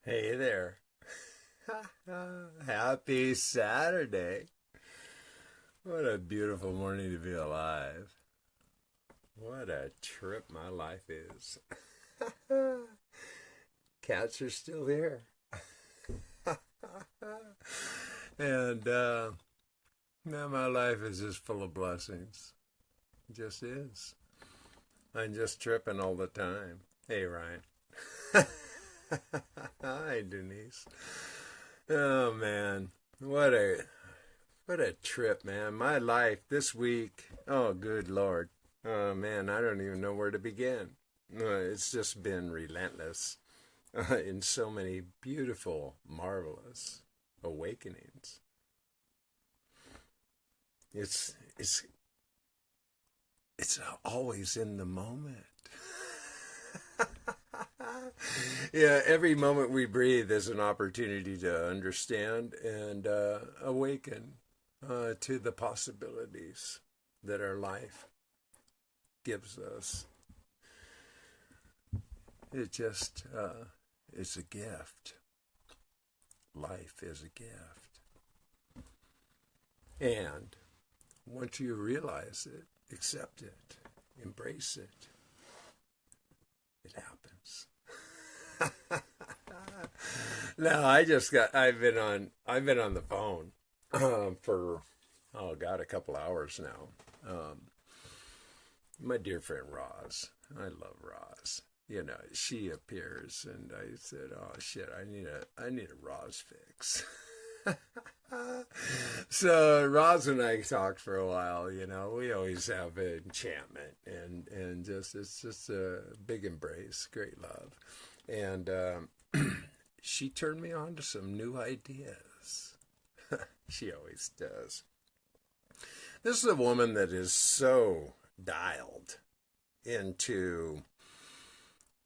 Hey there. Happy Saturday. What a beautiful morning to be alive. What a trip my life is. Cats are still here. And man, my life is just full of blessings. It just is. I'm just tripping all the time. Hey, Ryan. Hi, Denise. Oh man, what a trip, man. My life this week. Oh, good Lord. Oh man, I don't even know where to begin. It's just been relentless in so many beautiful, marvelous awakenings. It's it's always in the moment. Yeah, every moment we breathe is an opportunity to understand and awaken to the possibilities that our life gives us. It just, it's a gift. Life is a gift. And once you realize it, accept it, embrace it, it happens. No, I've been on the phone for, oh God, a couple hours now. My dear friend Roz, I love Roz. You know, she appears and I said, oh shit, I need a Roz fix. So Roz and I talked for a while, you know, we always have enchantment and just, it's just a big embrace, great love. And she turned me on to some new ideas. She always does. This is a woman that is so dialed into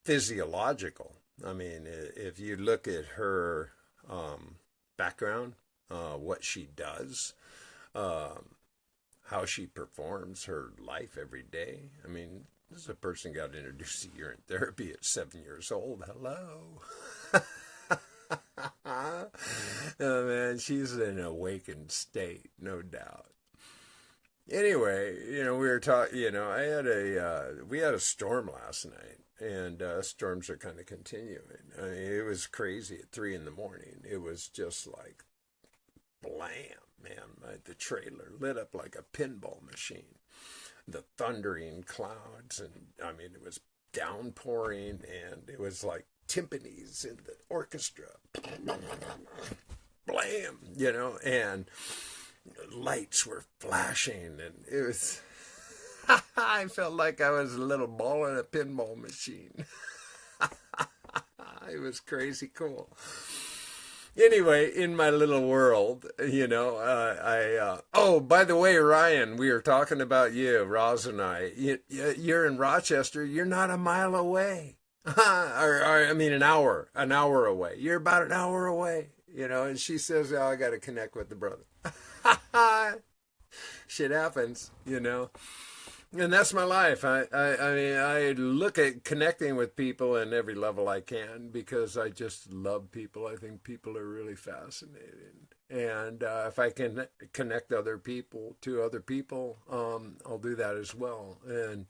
physiological. I mean, if you look at her background, what she does, how she performs her life every day. I mean, this is a person got introduced to urine therapy at 7 years old. Hello. Oh man, she's in an awakened state, no doubt. Anyway, you know, we were talking, you know, we had a storm last night, and storms are kind of continuing. I mean, it was crazy at 3 in the morning. It was just like, blam, man, the trailer lit up like a pinball machine. The thundering clouds, and I mean, it was downpouring, and it was like timpanis in the orchestra. Blam, you know, and lights were flashing, and it was, I felt like I was a little ball in a pinball machine. It was crazy cool. Anyway, in my little world, you know, oh, by the way, Ryan, we were talking about you, Roz and I. You're in Rochester. You're not a mile away. I mean, an hour away. You're about an hour away, you know, and she says, oh, I got to connect with the brother. Shit happens, you know. And that's my life. I mean, I look at connecting with people in every level I can because I just love people. I think people are really fascinating. And if I can connect other people to other people, I'll do that as well. And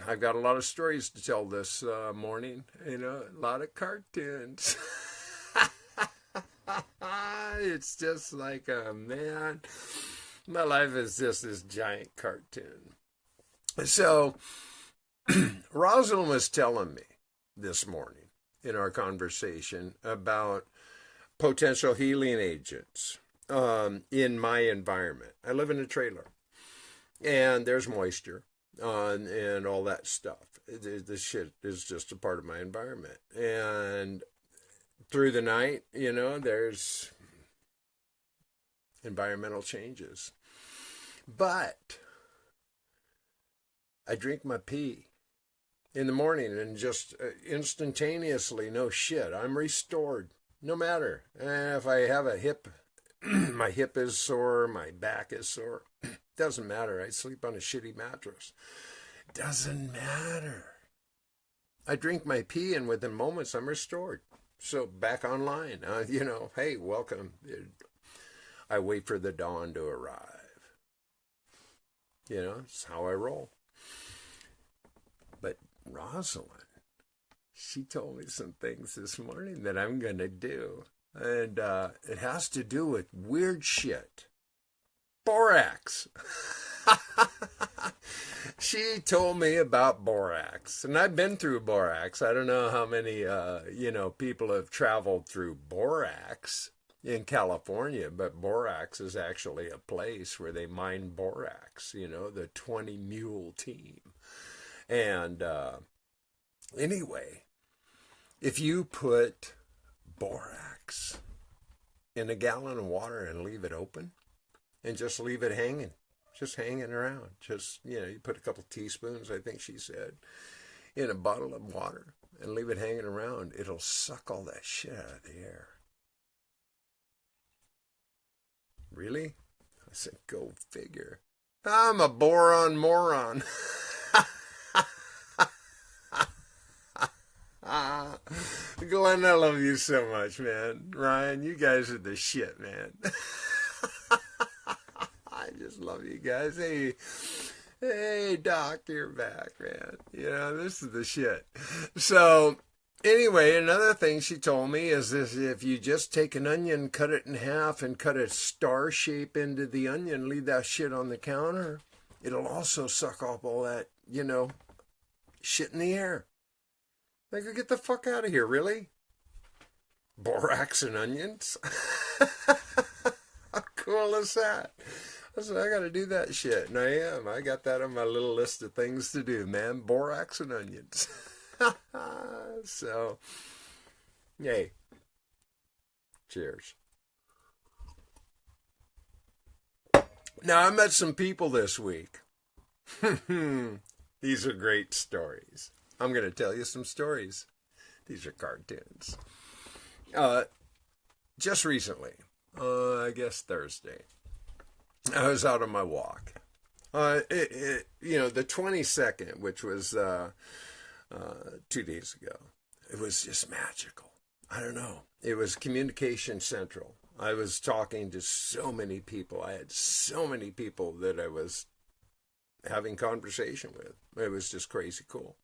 I've got a lot of stories to tell this morning, you know, a lot of cartoons. It's just like, man, my life is just this giant cartoon. So, Rosalind was telling me this morning in our conversation about potential healing agents in my environment. I live in a trailer, and there's moisture and all that stuff. This shit is just a part of my environment. And through the night, you know, there's environmental changes. But I drink my pee in the morning and just instantaneously, no shit, I'm restored. No matter. If I have a hip, my hip is sore, my back is sore. Doesn't matter. I sleep on a shitty mattress. Doesn't matter. I drink my pee and within moments I'm restored. So back online, hey, welcome. I wait for the dawn to arrive. It's how I roll. But Rosalind, she told me some things this morning that I'm going to do. And it has to do with weird shit. Borax. She told me about borax. And I've been through borax. I don't know how many, people have traveled through borax in California, but borax is actually a place where they mine borax, the 20 Mule team. And anyway, if you put borax in a gallon of water and leave it open and just leave it hanging, just hanging around, you put a couple teaspoons, I think she said, in a bottle of water and leave it hanging around, it'll suck all that shit out of the air. Really? I said, go figure. I'm a boron moron. Glenn, I love you so much, man. Ryan, you guys are the shit, man. I just love you guys. Hey, Doc, you're back, man. This is the shit. So, anyway, another thing she told me is this: if you just take an onion, cut it in half, and cut a star shape into the onion, leave that shit on the counter, it'll also suck off all that, shit in the air. Like, get the fuck out of here, really? Borax and onions? How cool is that? I said, I gotta do that shit. And I am. I got that on my little list of things to do, man. Borax and onions. So, yay. Cheers. Now, I met some people this week. These are great stories. I'm going to tell you some stories. These are cartoons. Just recently, I guess Thursday, I was out on my walk. The 22nd, which was 2 days ago, it was just magical. I don't know. It was Communication Central. I was talking to so many people. I had so many people that I was having conversation with. It was just crazy cool.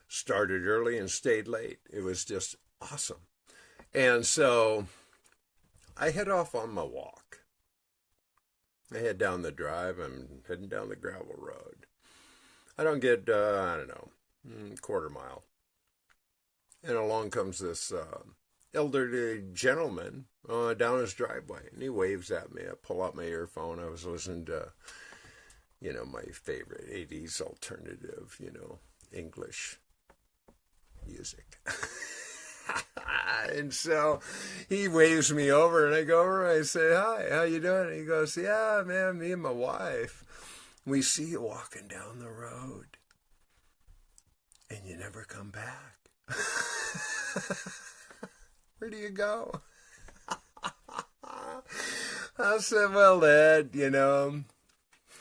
Started early and stayed late. It was just awesome. And so I head off on my walk. I head down the drive. I'm heading down the gravel road. I don't get, quarter mile. And along comes this elderly gentleman down his driveway. And he waves at me. I pull out my earphone. I was listening to, my favorite 80s alternative, English music. And so he waves me over, and I go over and I say, hi, how you doing? And he goes, yeah, man, me and my wife, we see you walking down the road and you never come back. Where do you go? I said, well, Ed,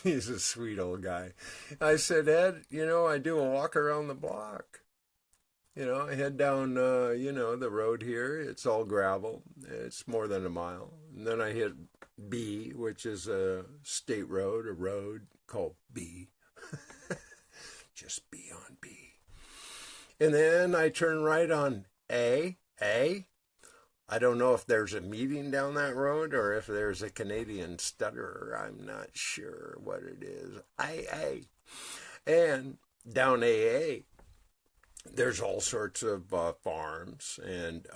he's a sweet old guy. I said, Ed, I do a walk around the block. I head down, the road here. It's all gravel. It's more than a mile. And then I hit B, which is a state road, a road called B. Just B on B. And then I turn right on A. I don't know if there's a meeting down that road or if there's a Canadian stutterer. I'm not sure what it is. AA. And down AA, there's all sorts of farms, and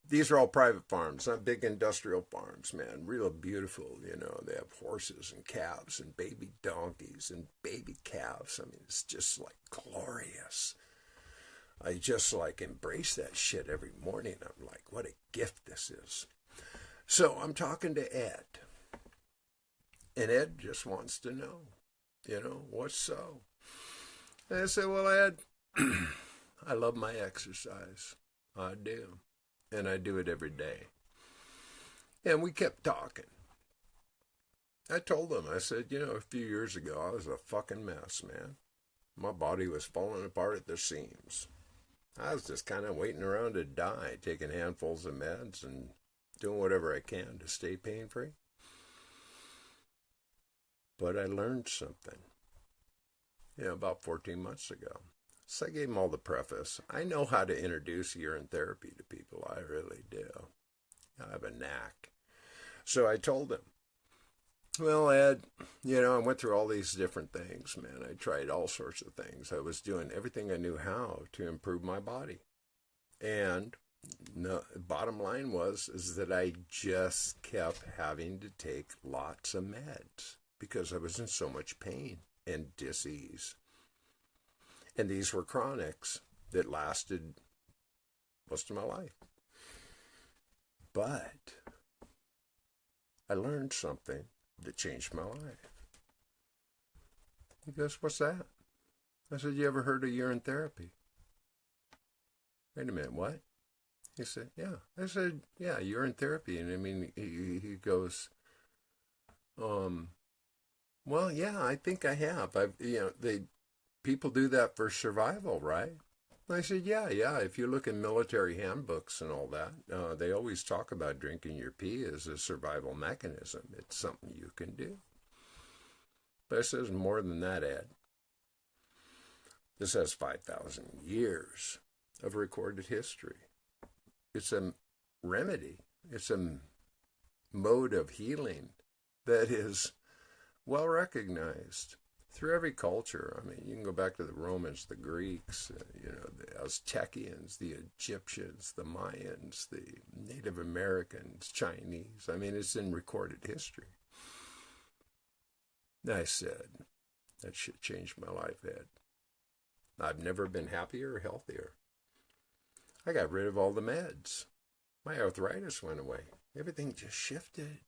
these are all private farms, not big industrial farms, man. Real beautiful, They have horses and calves and baby donkeys and baby calves. I mean, it's just like glorious. I just embrace that shit every morning. I'm like, what a gift this is. So I'm talking to Ed, and Ed just wants to know, what's so? And I said, well, Ed, I love my exercise. I do. And I do it every day. And we kept talking. I told him, I said, a few years ago, I was a fucking mess, man. My body was falling apart at the seams. I was just kind of waiting around to die, taking handfuls of meds and doing whatever I can to stay pain-free. But I learned something, about 14 months ago. So I gave him all the preface. I know how to introduce urine therapy to people. I really do. I have a knack. So I told him, well, Ed, I went through all these different things, man. I tried all sorts of things. I was doing everything I knew how to improve my body. And no, bottom line is that I just kept having to take lots of meds because I was in so much pain and disease. And these were chronics that lasted most of my life. But I learned something that changed my life. He goes, what's that? I said, you ever heard of urine therapy? Wait a minute, what? He said, yeah. I said, yeah, urine therapy. And I mean, he goes, well, yeah, I think I have. People do that for survival, right? And I said, yeah. If you look in military handbooks and all that, they always talk about drinking your pee as a survival mechanism. It's something you can do. But it says more than that, Ed. This has 5,000 years of recorded history. It's a remedy. It's a mode of healing that is well recognized through every culture. I mean, you can go back to the Romans, the Greeks, the Aztecians, the Egyptians, the Mayans, the Native Americans, Chinese. I mean, it's in recorded history. I said, that shit changed my life, Ed. I've never been happier or healthier. I got rid of all the meds. My arthritis went away. Everything just shifted.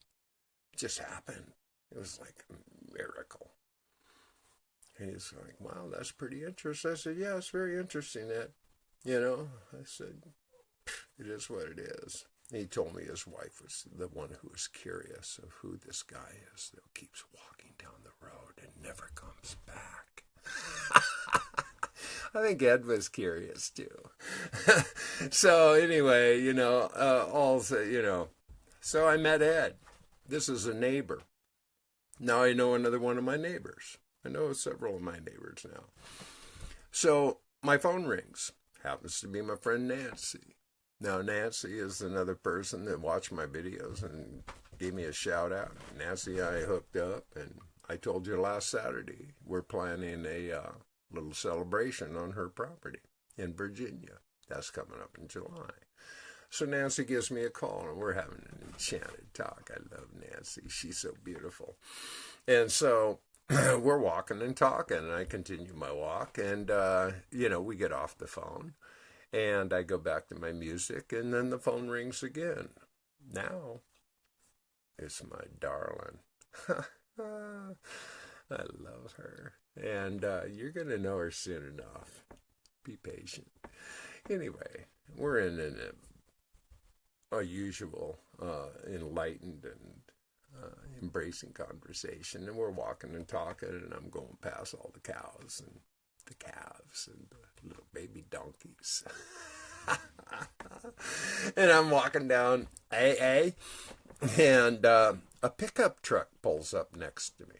It just happened. It was like a miracle. And he's like, wow, that's pretty interesting. I said, yeah, it's very interesting, Ed. I said, it is what it is. And he told me his wife was the one who was curious of who this guy is that keeps walking down the road and never comes back. I think Ed was curious too. So anyway, so I met Ed. This is a neighbor. Now I know another one of my neighbors. I know several of my neighbors now. So my phone rings. Happens to be my friend Nancy. Now Nancy is another person that watched my videos and gave me a shout out. Nancy, I hooked up, and I told you last Saturday we're planning a little celebration on her property in Virginia. That's coming up in July. So Nancy gives me a call, and we're having an enchanted talk. I love Nancy. She's so beautiful. And so we're walking and talking, and I continue my walk, and, we get off the phone, and I go back to my music, and then the phone rings again. Now, it's my darling. I love her, and you're going to know her soon enough. Be patient. Anyway, we're in a usual enlightened and embracing conversation, and we're walking and talking, and I'm going past all the cows and the calves and the little baby donkeys. And I'm walking down AA, and a pickup truck pulls up next to me.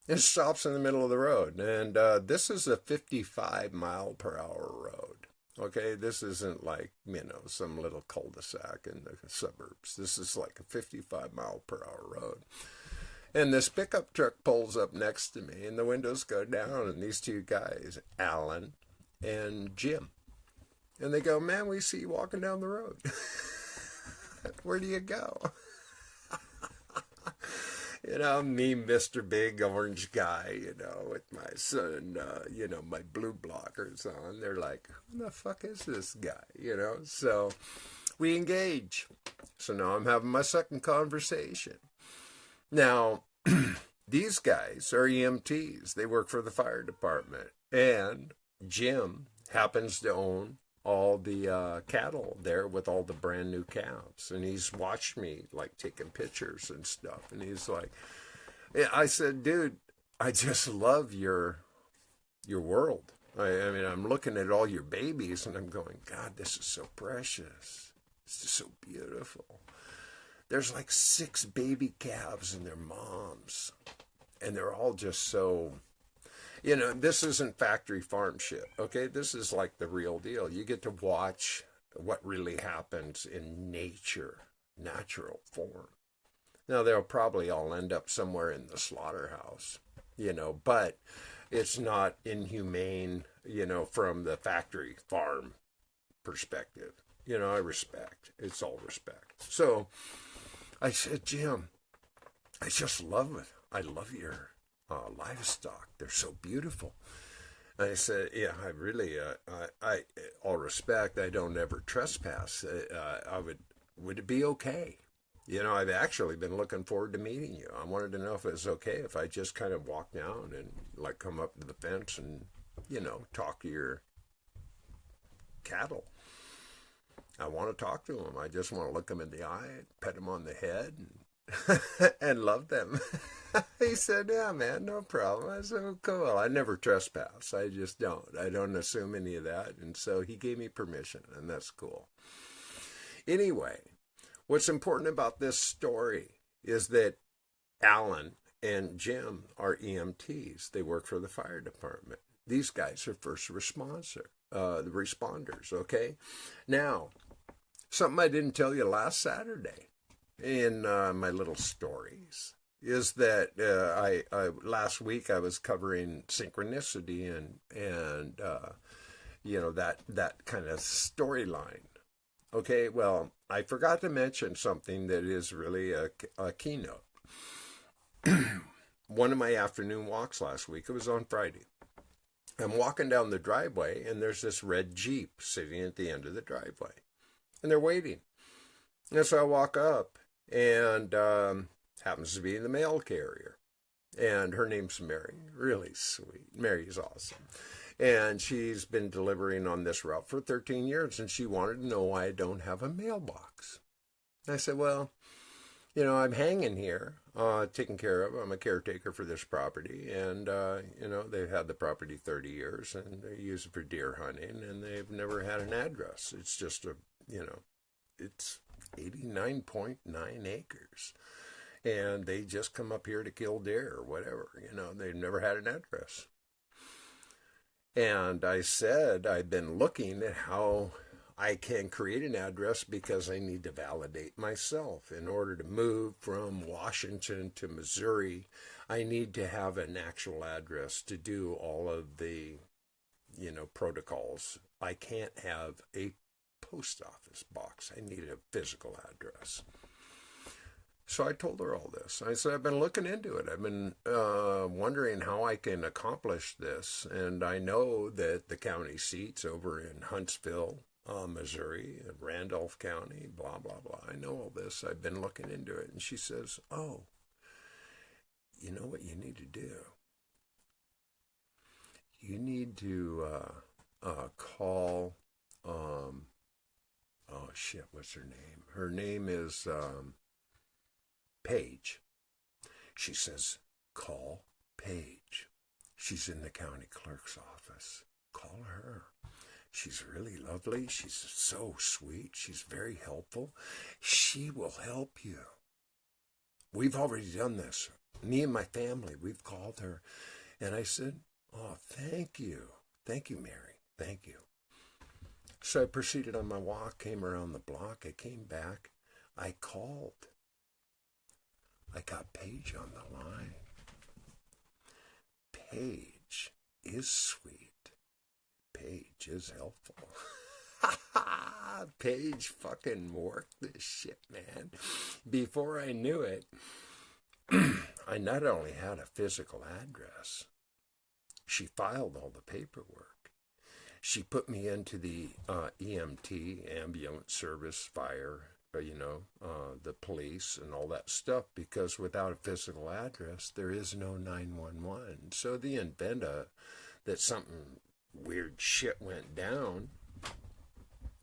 It stops in the middle of the road, and this is a 55-mile-per-hour road. Okay, this isn't like, some little cul-de-sac in the suburbs. This is like a 55-mile-per-hour road. And this pickup truck pulls up next to me, and the windows go down, and these two guys, Alan and Jim, and they go, man, we see you walking down the road. Where do you go? Me, Mr. Big Orange Guy, with my son, my blue blockers on. They're like, who the fuck is this guy, So we engage. So now I'm having my second conversation. Now, these guys are EMTs. They work for the fire department. And Jim happens to own all the cattle there with all the brand new calves, and he's watched me like taking pictures and stuff, and he's like, I said, dude, I just love your world. I mean, I'm looking at all your babies and I'm going, God, this is so precious. This is so beautiful. There's like 6 baby calves and their moms. And they're all just so, this isn't factory farm shit, okay? This is like the real deal. You get to watch what really happens in nature, natural form. Now, they'll probably all end up somewhere in the slaughterhouse, but it's not inhumane, from the factory farm perspective. I respect. It's all respect. So I said, Jim, I just love it. I love your livestock. They're so beautiful. And I said, yeah, I really, I all respect, I don't ever trespass. Would it be okay? I've actually been looking forward to meeting you. I wanted to know if it was okay if I just kind of walk down and like come up to the fence and, talk to your cattle. I want to talk to them. I just want to look them in the eye, pet them on the head, and love them. He said, yeah, man, no problem. I said, oh, cool. I never trespass. I just don't. I don't assume any of that. And so he gave me permission, and that's cool. Anyway, what's important about this story is that Alan and Jim are EMTs. They work for the fire department. These guys are first responders, okay? Now, something I didn't tell you last Saturday in my little stories is that I last week I was covering synchronicity and that kind of storyline. Okay, well, I forgot to mention something that is really a keynote. One of my afternoon walks last week, it was on Friday. I'm walking down the driveway and there's this red Jeep sitting at the end of the driveway. And they're waiting. And so I walk up and happens to be the mail carrier. And her name's Mary. Really sweet. Mary's awesome. And she's been delivering on this route for 13 years. And she wanted to know why I don't have a mailbox. And I said, well, I'm hanging here, taken care of. I'm a caretaker for this property. And, they've had the property 30 years. And they use it for deer hunting. And they've never had an address. It's just it's 89.9 acres. And they just come up here to kill deer or whatever. They've never had an address. And I said, I've been looking at how I can create an address because I need to validate myself. In order to move from Washington to Missouri, I need to have an actual address to do all of the, protocols. I can't have a post office box. I need a physical address. So I told her all this. I said, I've been looking into it. I've been wondering how I can accomplish this. And I know that the county seats over in Huntsville, Missouri, Randolph County, blah, blah, blah. I know all this. I've been looking into it. And she says, oh, you know what you need to do? You need to call, what's her name? Her name is Paige. She says, call Paige. She's in the county clerk's office. Call her. She's really lovely. She's so sweet. She's very helpful. She will help you. We've already done this. Me and my family, we've called her. And I said, oh, thank you. Thank you, Mary. Thank you. So I proceeded on my walk, came around the block. I came back. I called. I got Paige on the line. Paige is sweet. Paige is helpful. Paige fucking worked this shit, man. Before I knew it, I not only had a physical address, she filed all the paperwork. She put me into the EMT, ambulance service, fire, the police and all that stuff, because without a physical address, there is no 911. So the event that something weird shit went down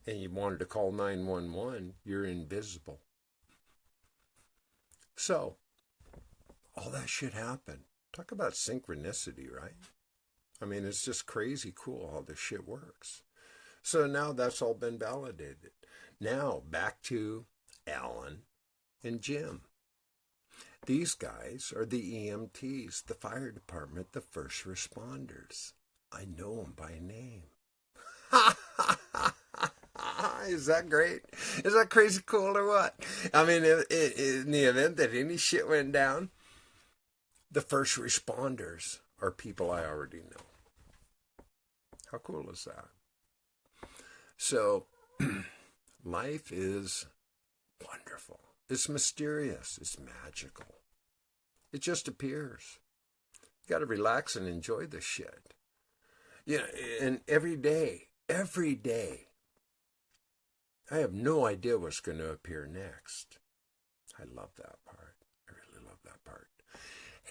and you wanted to call 911, you're invisible. So all that shit happened. Talk about synchronicity, right? I mean, it's just crazy cool how this shit works. So now that's all been validated. Now back to Alan and Jim. These guys are the EMTs, the fire department, the first responders. I know them by name. Is that great? Is that crazy cool or what? I mean, in the event that any shit went down, the first responders are people I already know. How cool is that? So, life is wonderful. It's mysterious. It's magical. It just appears. You got to relax and enjoy this shit. You know, and every day, I have no idea what's going to appear next. I love that part. I really love that part.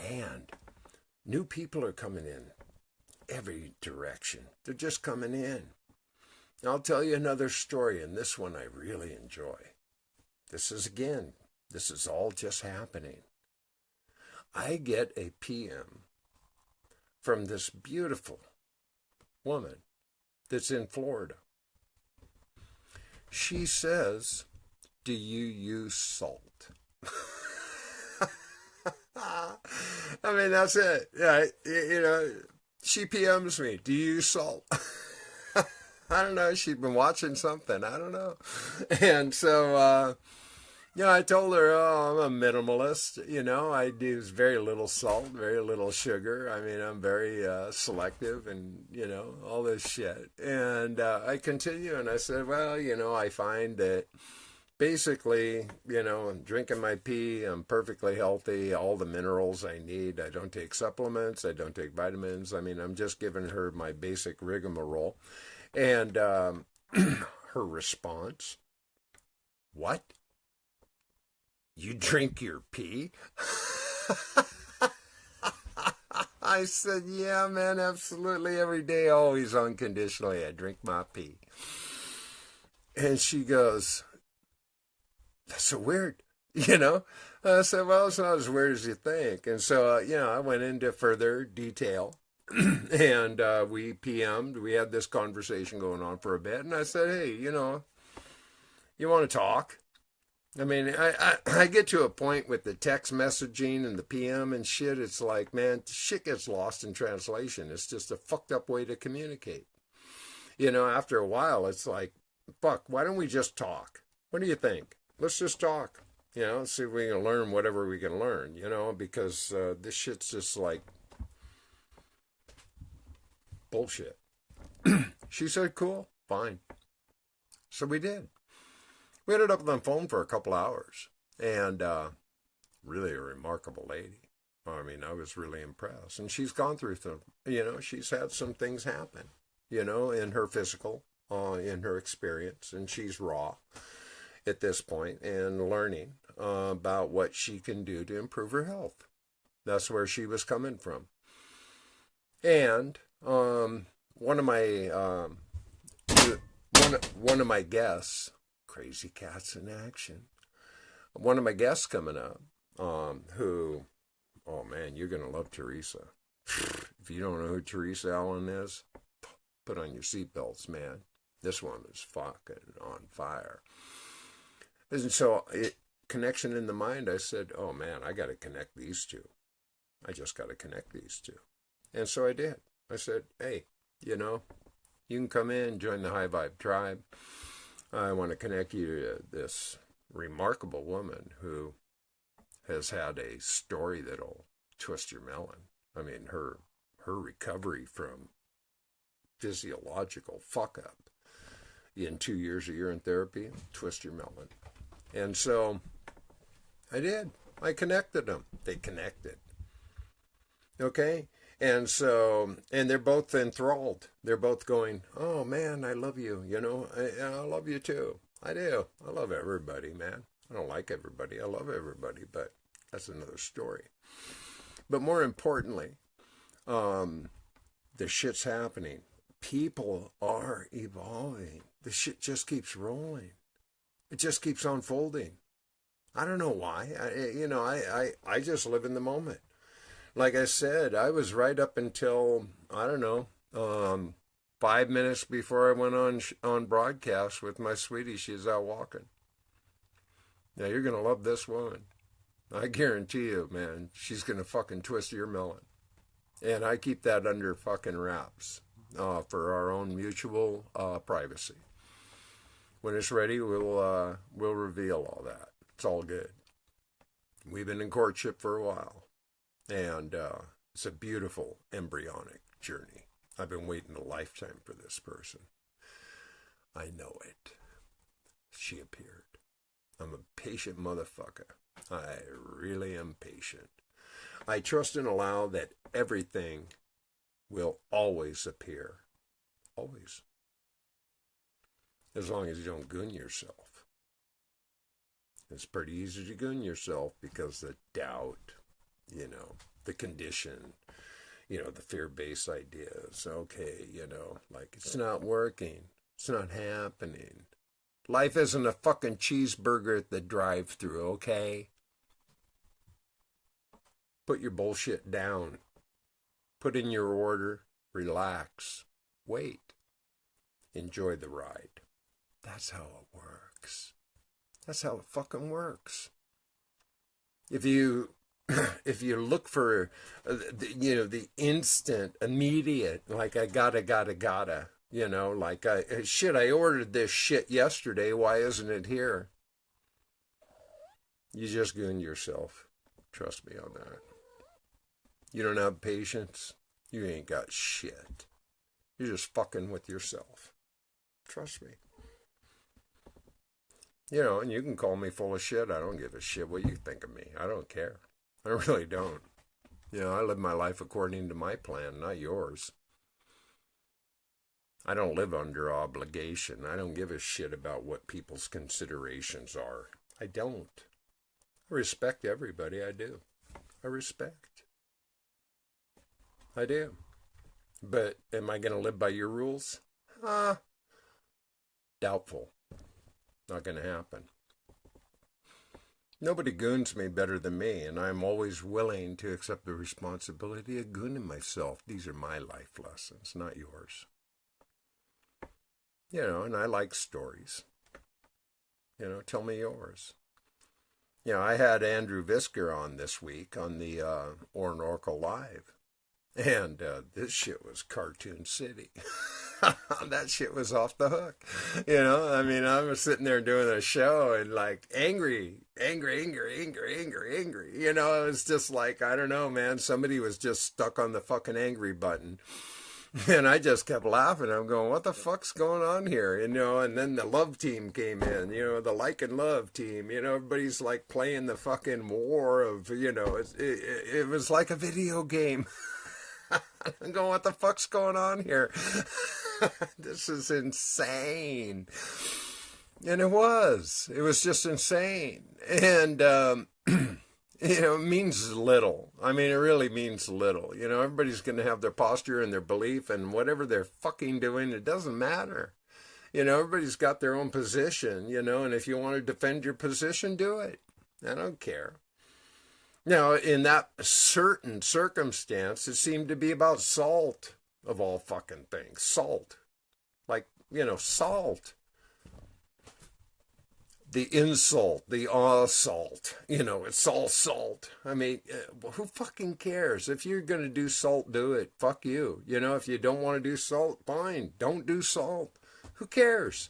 And new people are coming in every direction. They're just coming in. I'll tell you another story, and this one I really enjoy. This is all just happening. I get a PM from this beautiful woman that's in Florida. She says, "Do you use salt?" I mean, that's it. Yeah, you know, she PMs me, "Do you use salt?" I don't know. She'd been watching something. I don't know. And so, I told her, oh, I'm a minimalist. You know, I use very little salt, very little sugar. I mean, I'm very selective and, all this shit. And I continue and I said, well, I find that basically, I'm drinking my pee. I'm perfectly healthy, all the minerals I need. I don't take supplements. I don't take vitamins. I mean, I'm just giving her my basic rigmarole. And her response, "What? You drink your pee?" I said, "Yeah, man, absolutely. Every day, always unconditionally, I drink my pee." And she goes, "That's so weird." I said, "Well, it's not as weird as you think." And so, I went into further detail. And we PM'd. We had this conversation going on for a bit. And I said, "Hey, you want to talk?" I mean, I get to a point with the text messaging and the PM and shit. It's like, man, shit gets lost in translation. It's just a fucked up way to communicate. After a while, it's like, fuck, why don't we just talk? What do you think? Let's just talk. See if we can learn whatever we can learn, because this shit's just like bullshit. She said, cool, fine. So we did. We ended up on the phone for a couple hours. And really a remarkable lady. I mean, I was really impressed. And she's gone through some, she's had some things happen, in her physical, in her experience. And she's raw at this point and learning about what she can do to improve her health. That's where she was coming from. And one of my guests, crazy cats in action. One of my guests coming up, who, oh man, you're gonna love Teresa. If you don't know who Teresa Allen is, put on your seatbelts, man. This woman's fucking on fire. And so, connection in the mind. I said, oh man, I got to connect these two. I just got to connect these two. And so I did. I said, hey, you can come in, join the High Vibe Tribe. I want to connect you to this remarkable woman who has had a story that'll twist your melon. I mean, her recovery from physiological fuck up in 2 years a year in therapy, twist your melon. And so I did. I connected them. They connected. Okay? And so, and they're both enthralled. They're both going, oh man, I love you. I love you too. I do. I love everybody, man. I don't like everybody. I love everybody, but that's another story. But more importantly, the shit's happening. People are evolving. The shit just keeps rolling. It just keeps unfolding. I don't know why. I just live in the moment. Like I said, I was right up until I don't know, 5 minutes before I went on broadcast with my sweetie. She's out walking. Now, you're going to love this woman. I guarantee you, man, she's going to fucking twist your melon. And I keep that under fucking wraps for our own mutual privacy. When it's ready, we'll reveal all that. It's all good. We've been in courtship for a while. And it's a beautiful embryonic journey. I've been waiting a lifetime for this person. I know it. She appeared. I'm a patient motherfucker. I really am patient. I trust and allow that everything will always appear. Always. As long as you don't goon yourself. It's pretty easy to goon yourself because the doubt, the condition, the fear-based ideas. Okay, like it's not working. It's not happening. Life isn't a fucking cheeseburger at the drive-thru, okay? Put your bullshit down. Put in your order. Relax. Wait. Enjoy the ride. That's how it works. That's how it fucking works. If you look for, the instant, immediate, like I gotta, like I ordered this shit yesterday. Why isn't it here? You just gooned yourself. Trust me on that. You don't have patience. You ain't got shit. You're just fucking with yourself. Trust me. And you can call me full of shit. I don't give a shit what you think of me. I don't care. I really don't. I live my life according to my plan, not yours. I don't live under obligation. I don't give a shit about what people's considerations are. I don't. I respect everybody. I do. I respect. I do. But am I going to live by your rules? Doubtful. Not going to happen. Nobody goons me better than me, and I'm always willing to accept the responsibility of gooning myself. These are my life lessons, not yours. And I like stories. Tell me yours. I had Andrew Visker on this week on the Orinoco Live. And this shit was Cartoon City. That shit was off the hook. I was sitting there doing a show and like angry. It was just like, I don't know, man. Somebody was just stuck on the fucking angry button. And I just kept laughing. I'm going, what the fuck's going on here? And then the love team came in, the like and love team. Everybody's like playing the fucking war of, it was like a video game. I'm going, what the fuck's going on here? This is insane. And it was just insane. And, it means little. I mean, it really means little. Everybody's going to have their posture and their belief and whatever they're fucking doing, it doesn't matter. Everybody's got their own position, and if you want to defend your position, do it. I don't care. Now, in that certain circumstance, it seemed to be about salt, of all fucking things. Salt. Like, salt. The insult, the assault, it's all salt. I mean, who fucking cares? If you're going to do salt, do it. Fuck you. If you don't want to do salt, fine. Don't do salt. Who cares?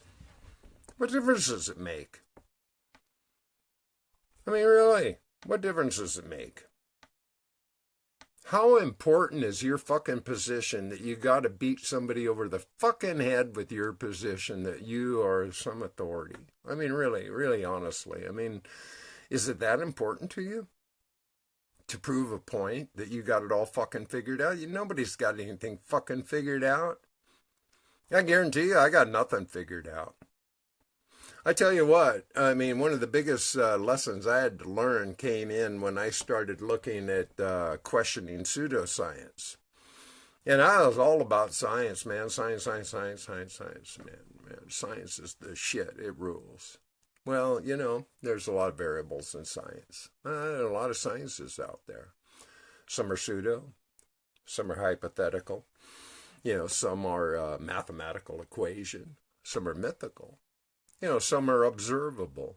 What difference does it make? I mean, really, what difference does it make? How important is your fucking position that you got to beat somebody over the fucking head with your position that you are some authority? I mean, really, really honestly. I mean, is it that important to you? To prove a point that you got it all fucking figured out? Nobody's got anything fucking figured out. I guarantee you I got nothing figured out. I tell you what, I mean, one of the biggest lessons I had to learn came in when I started looking at questioning pseudoscience. And I was all about science, man. Science, man. Science is the shit. It rules. Well, there's a lot of variables in science. A lot of sciences out there. Some are pseudo. some are hypothetical. Some are mathematical equation. Some are mythical. Some are observable.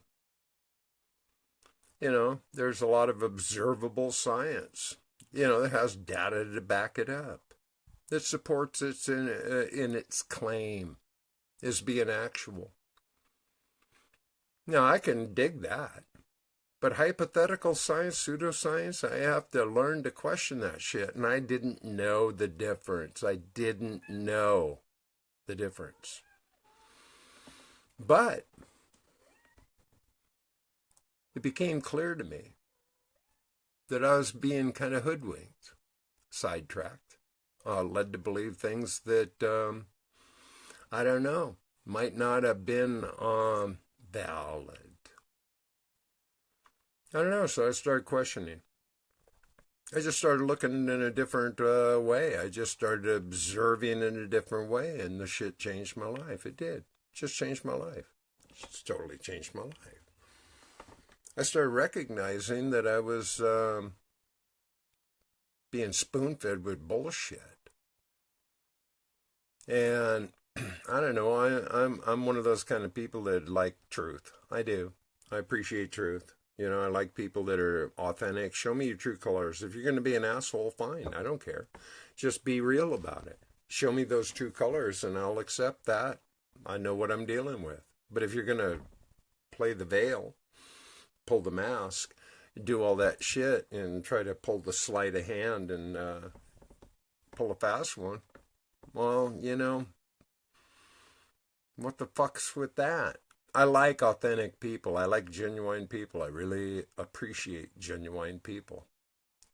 There's a lot of observable science, that has data to back it up, that supports it in its claim as being actual. Now, I can dig that. But hypothetical science, pseudoscience, I have to learn to question that shit. And I didn't know the difference. But it became clear to me that I was being kind of hoodwinked, sidetracked, led to believe things that, I don't know, might not have been valid. I don't know, so I started questioning. I just started looking in a different way. I just started observing in a different way, and the shit changed my life. It did. It just changed my life. It just totally changed my life. I started recognizing that I was being spoon-fed with bullshit. And I don't know, I'm one of those kind of people that like truth. I do. I appreciate truth. I like people that are authentic. Show me your true colors. If you're going to be an asshole, fine. I don't care. Just be real about it. Show me those true colors and I'll accept that. I know what I'm dealing with. But if you're going to play the veil, pull the mask, do all that shit and try to pull the sleight of hand and pull a fast one, well, what the fuck's with that? I like authentic people. I like genuine people. I really appreciate genuine people.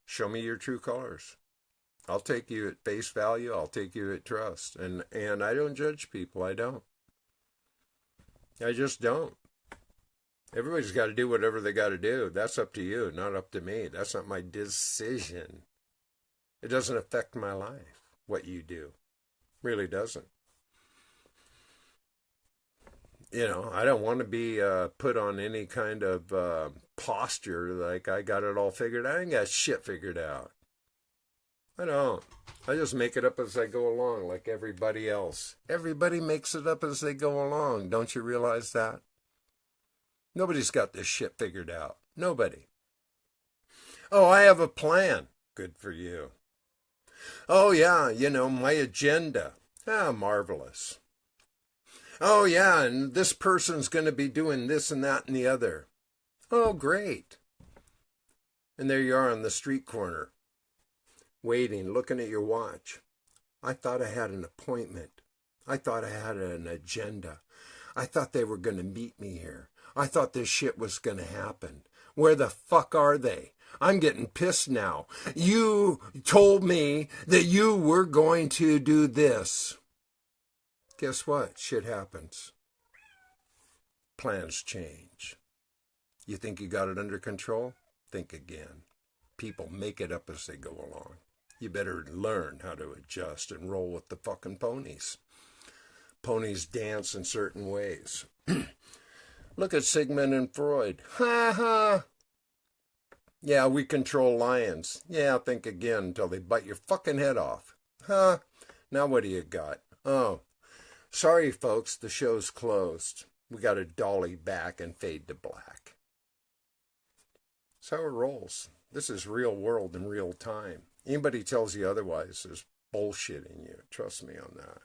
Show me your true colors. I'll take you at face value. I'll take you at trust. And I don't judge people. I don't. I just don't. Everybody's got to do whatever they got to do. That's up to you, not up to me. That's not my decision. It doesn't affect my life, what you do. Really doesn't. I don't want to be put on any kind of posture like I got it all figured out. I ain't got shit figured out. I don't. I just make it up as I go along like everybody else. Everybody makes it up as they go along. Don't you realize that? Nobody's got this shit figured out. Nobody. Oh, I have a plan. Good for you. Oh, yeah, my agenda. Marvelous. Oh, yeah, and this person's going to be doing this and that and the other. Oh, great. And there you are on the street corner, waiting, looking at your watch. I thought I had an appointment. I thought I had an agenda. I thought they were going to meet me here. I thought this shit was going to happen. Where the fuck are they? I'm getting pissed now. You told me that you were going to do this. Guess what? Shit happens. Plans change. You think you got it under control? Think again. People make it up as they go along. You better learn how to adjust and roll with the fucking ponies. Ponies dance in certain ways. Look at Sigmund and Freud. Ha ha. Yeah, we control lions. Yeah, think again until they bite your fucking head off. Huh? Now what do you got? Oh. Sorry, folks, the show's closed. We got to dolly back and fade to black. That's how it rolls. This is real world in real time. Anybody tells you otherwise is bullshitting you. Trust me on that.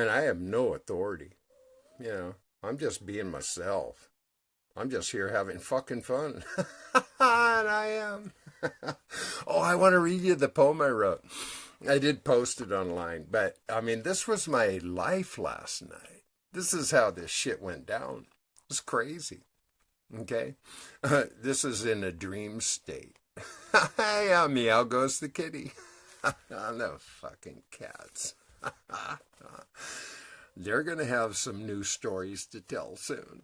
And I have no authority. I'm just being myself. I'm just here having fucking fun. And I am. Oh, I want to read you the poem I wrote. I did post it online, but this was my life last night. This is how this shit went down. It's crazy. Okay? This is in a dream state. Yeah, meow goes the kitty. No fucking cats. They're going to have some new stories to tell soon.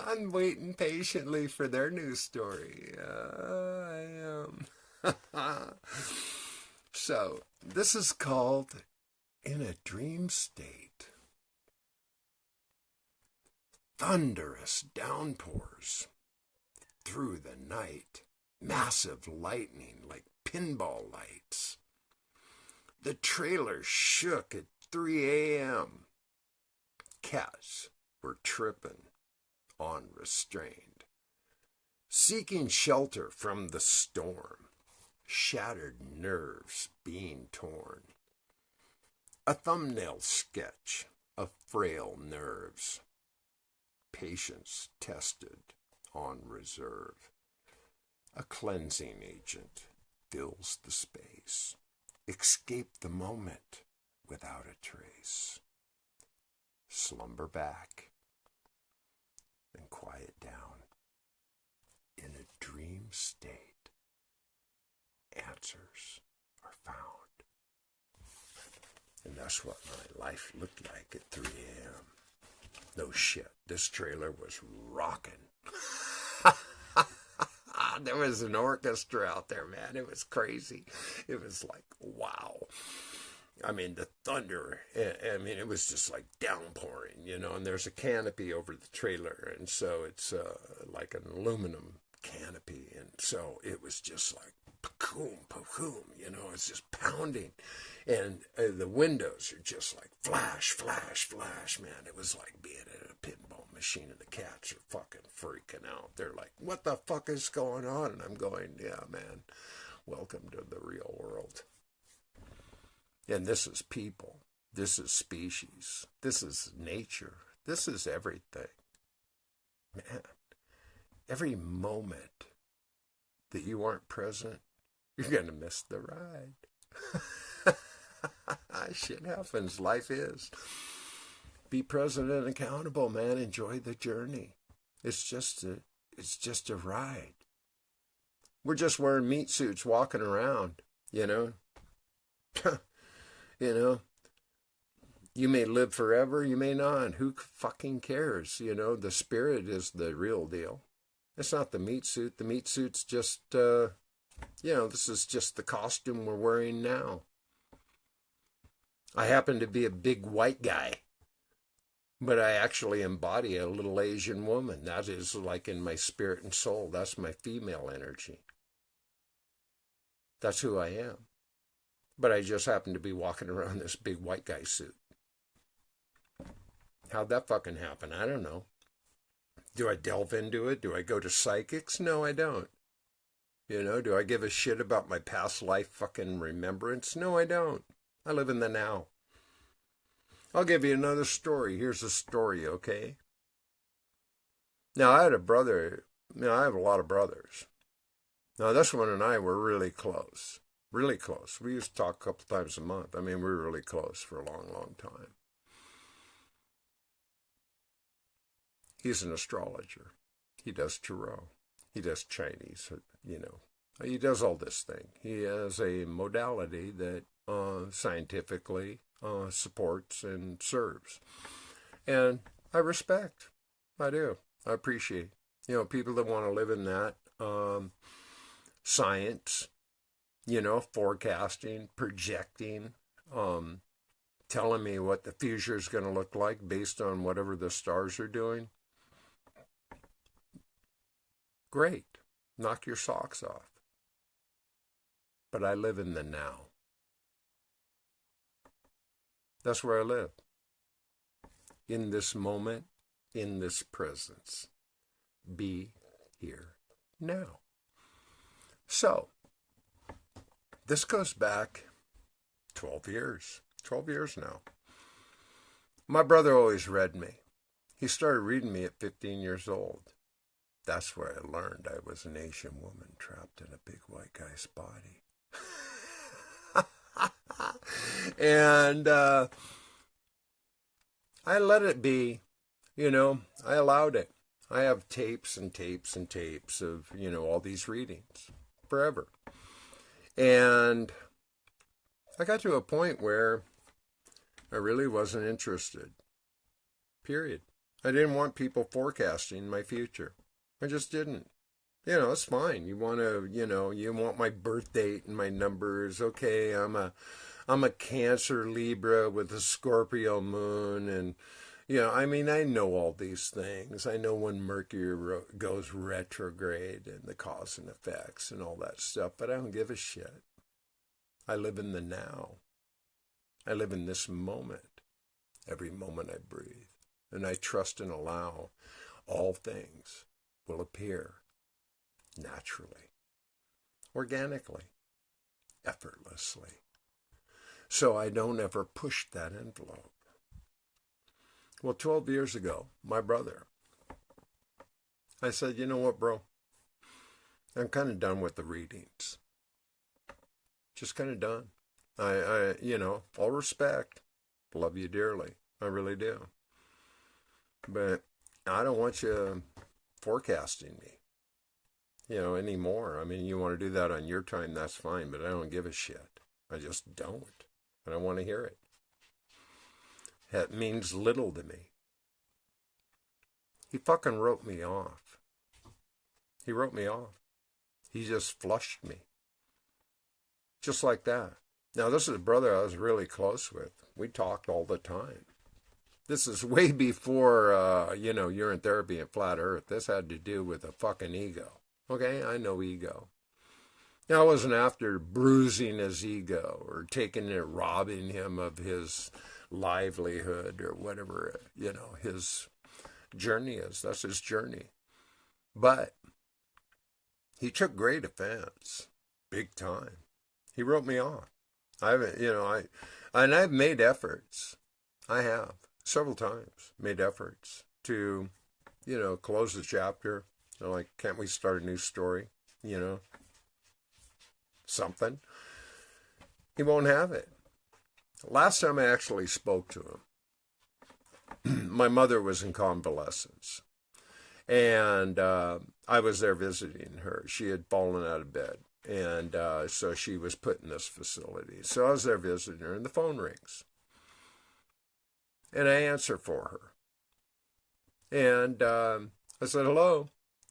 I'm waiting patiently for their new story. I am. So, this is called In a Dream State. Thunderous downpours through the night. Massive lightning like pinball lights. The trailer shook at 3 a.m. Cats were tripping, unrestrained, seeking shelter from the storm, shattered nerves being torn. A thumbnail sketch of frail nerves, patience tested on reserve. A cleansing agent fills the space. Escape the moment without a trace. Slumber back and quiet down. In a dream state, answers are found. And that's what my life looked like at 3 a.m. No shit, this trailer was rocking. There was an orchestra out there, man. It was crazy. It was like, wow. I mean, the thunder, I mean, it was just like downpouring, you know, and there's a canopy over the trailer. And so it's like an aluminum canopy. And so it was just like, pa-coom, pa-coom, you know, it's just pounding. And the windows are just like flash, flash, flash, man. It was like being at a pinball machine, and the cats are fucking freaking out. They're like, what the fuck is going on? And I'm going, yeah, man, welcome to the real world. And this is people. This is species. This is nature. This is everything. Man, every moment that you aren't present, you're going to miss the ride. Shit happens. Life is. Be present and accountable, man. Enjoy the journey. It's just a ride. We're just wearing meat suits walking around, you know. You know, you may live forever, you may not. Who fucking cares? You know, the spirit is the real deal. It's not the meat suit. The meat suit's just, you know, this is just the costume we're wearing now. I happen to be a big white guy, but I actually embody a little Asian woman. That is like in my spirit and soul. That's my female energy. That's who I am. But I just happen to be walking around this big white guy suit. How'd that fucking happen? I don't know. Do I delve into it? Do I go to psychics? No, I don't. You know, do I give a shit about my past life fucking remembrance? No, I don't. I live in the now. I'll give you another story. Here's a story, okay? Now, I had a brother. You know, I have a lot of brothers. Now, this one and I were really close. Really close. We used to talk a couple times a month. I mean, we were really close for a long, long time. He's an astrologer. He does tarot. He does Chinese, you know. He does all this thing. He has a modality that scientifically supports and serves. And I respect. I do. I appreciate. You know, people that want to live in that science, you know, forecasting, projecting, telling me what the future is going to look like based on whatever the stars are doing. Great. Knock your socks off. But I live in the now. That's where I live. In this moment, in this presence. Be here now. So, this goes back 12 years. 12 years now. My brother always read me. He started reading me at 15 years old. That's where I learned I was an Asian woman trapped in a big white guy's body. And I let it be, you know, I allowed it. I have tapes and tapes and tapes of, you know, all these readings forever. And I got to a point where I really wasn't interested. Period. I didn't want people forecasting my future. I just didn't. You know, it's fine. You want to, you know, you want my birth date and my numbers. Okay, I'm a Cancer Libra with a Scorpio moon, and You know, I mean, I know all these things. I know when Mercury goes retrograde and the cause and effects and all that stuff, but I don't give a shit. I live in the now. I live in this moment, every moment I breathe. And I trust and allow all things will appear naturally, organically, effortlessly. So I don't ever push that envelope. Well, 12 years ago, my brother, I said, you know what, bro? I'm kind of done with the readings. Just kind of done. You know, all respect, love you dearly. I really do. But I don't want you forecasting me, you know, anymore. I mean, you want to do that on your time, that's fine, but I don't give a shit. I just don't. I don't want to hear it. That means little to me. He fucking wrote me off. He wrote me off. He just flushed me. Just like that. Now, this is a brother I was really close with. We talked all the time. This is way before, you know, urine therapy and flat earth. This had to do with a fucking ego. Okay, I know ego. Now, I wasn't after bruising his ego or taking it, robbing him of his livelihood or whatever, you know, his journey is. That's his journey. But he took great offense, big time. He wrote me off. I haven't, you know, I've made efforts. I have several times made efforts to, you know, close the chapter. You know, like, can't we start a new story? You know, something. He won't have it. Last time I actually spoke to him, my mother was in convalescence. And I was there visiting her. She had fallen out of bed. And so she was put in this facility. So I was there visiting her, and the phone rings. And I answer for her. And I said, hello,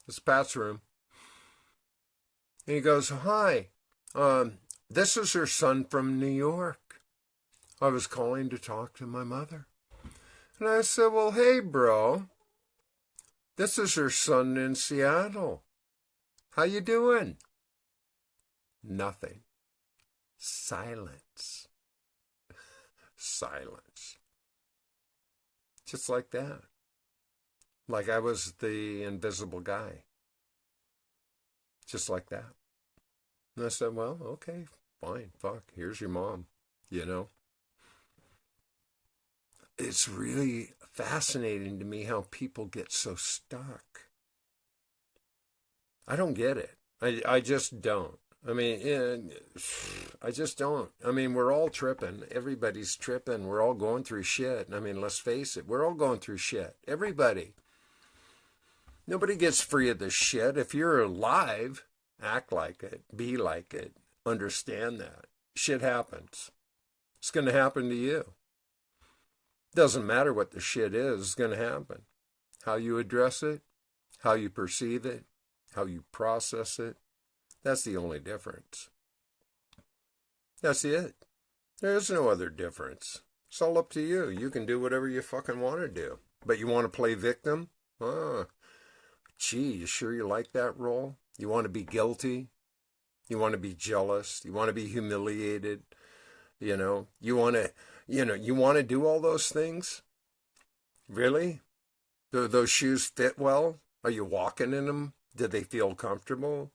it's Pat's room. And he goes, hi, this is her son from New York. I was calling to talk to my mother. And I said, well, hey, bro, this is her son in Seattle. How you doing? Nothing. Silence. Silence. Just like that. Like I was the invisible guy. Just like that. And I said, well, okay, fine, fuck, here's your mom, you know. It's really fascinating to me how people get so stuck. I don't get it. I just don't. I mean, I just don't. I mean, we're all tripping. Everybody's tripping. We're all going through shit. I mean, let's face it. We're all going through shit. Everybody. Nobody gets free of this shit. If you're alive, act like it. Be like it. Understand that. Shit happens. It's going to happen to you. Doesn't matter what the shit is. It's going to happen. How you address it, how you perceive it, how you process it. That's the only difference. That's it. There is no other difference. It's all up to you. You can do whatever you fucking want to do. But you want to play victim? Oh, gee, you sure you like that role? You want to be guilty? You want to be jealous? You want to be humiliated? You know, you want to do all those things? Really? Do those shoes fit well? Are you walking in them? Do they feel comfortable?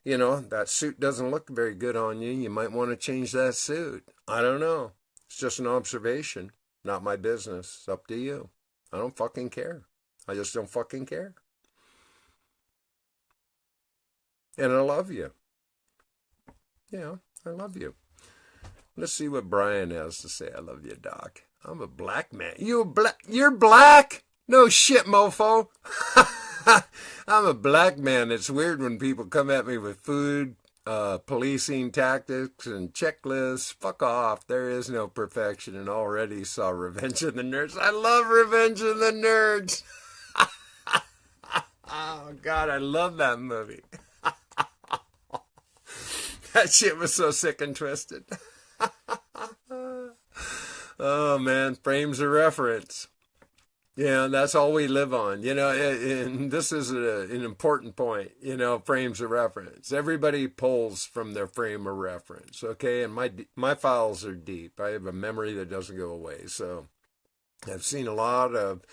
You know, that suit doesn't look very good on you. You might want to change that suit. I don't know. It's just an observation. Not my business. It's up to you. I don't fucking care. I just don't fucking care. And I love you. Yeah, I love you. Let's see what Brian has to say. I love you, Doc. I'm a black man. You're black? No shit, mofo. I'm a black man. It's weird when people come at me with food, policing tactics, and checklists. Fuck off. There is no perfection, and already saw Revenge of the Nerds. I love Revenge of the Nerds. Oh, God, I love that movie. That shit was so sick and twisted. Oh, man, frames of reference. Yeah, that's all we live on. And this is an important point, frames of reference. Everybody pulls from their frame of reference, okay? And my files are deep. I have a memory that doesn't go away. So I've seen a lot of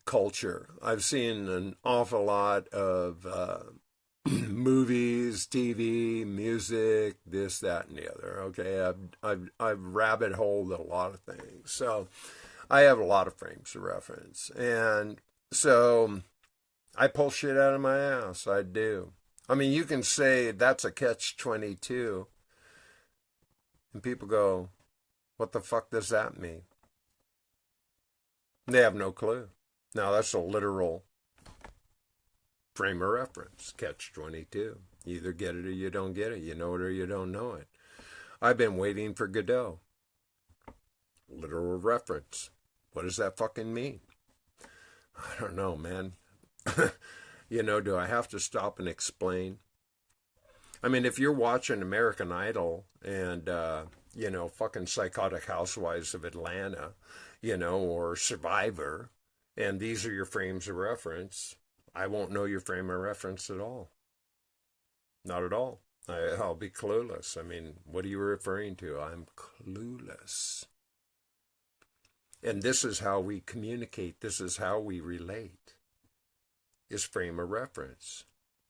culture. I've seen an awful lot of movies, TV, music, this, that, and the other, okay? I've rabbit holed a lot of things. So I have a lot of frames of reference. And so I pull shit out of my ass. I do. I mean, you can say that's a catch-22. And people go, what the fuck does that mean? They have no clue. Now, that's a literal frame of reference, catch-22. You either get it or you don't get it. You know it or you don't know it. I've been waiting for Godot. Literal reference. What does that fucking mean? I don't know, man. Do I have to stop and explain? I mean, if you're watching American Idol and, fucking Psychotic Housewives of Atlanta, or Survivor, and these are your frames of reference, I won't know your frame of reference at all. Not at all. I'll be clueless. I mean, what are you referring to? I'm clueless. And this is how we communicate. This is how we relate. Is frame of reference.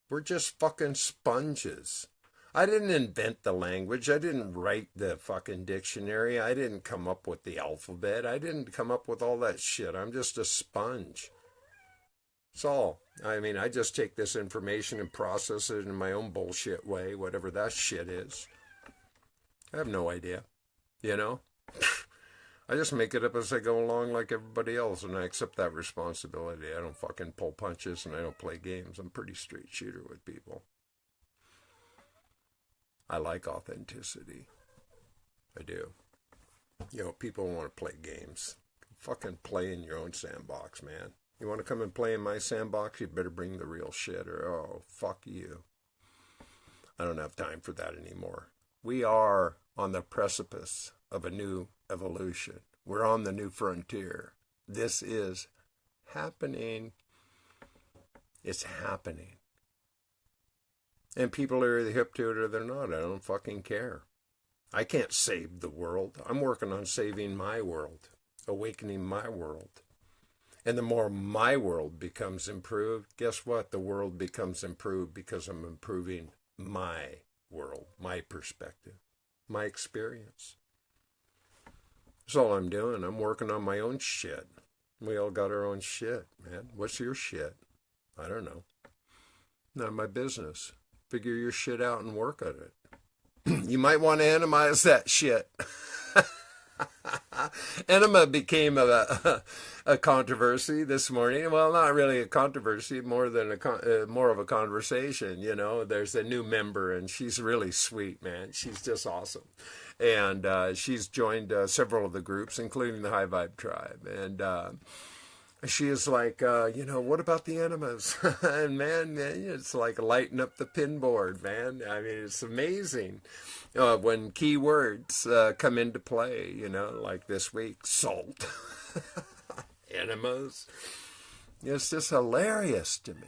We're just fucking sponges. I didn't invent the language. I didn't write the fucking dictionary. I didn't come up with the alphabet. I didn't come up with all that shit. I'm just a sponge. That's all. I mean, I just take this information and process it in my own bullshit way, whatever that shit is. I have no idea. I just make it up as I go along like everybody else, and I accept that responsibility. I don't fucking pull punches, and I don't play games. I'm a pretty straight shooter with people. I like authenticity. I do. People want to play games. Fucking play in your own sandbox, man. You want to come and play in my sandbox? You better bring the real shit, or oh, fuck you. I don't have time for that anymore. We are on the precipice of a new evolution. We're on the new frontier. This is happening. It's happening. And people are either hip to it or they're not. I don't fucking care. I can't save the world. I'm working on saving my world, awakening my world. And the more my world becomes improved, guess what? The world becomes improved because I'm improving my world, my perspective, my experience. That's all I'm doing. I'm working on my own shit. We all got our own shit, man. What's your shit? I don't know. Not my business. Figure your shit out and work at it. You might want to animize that shit. Enema became a controversy this morning. Well, not really a controversy, more of a conversation. There's a new member, and she's really sweet, man. She's just awesome, and she's joined several of the groups, including the High Vibe Tribe, and she is like, what about the enemas? And man, it's like lighting up the pinboard, man. I mean, it's amazing. When keywords come into play, like this week, salt, enemas. It's just hilarious to me.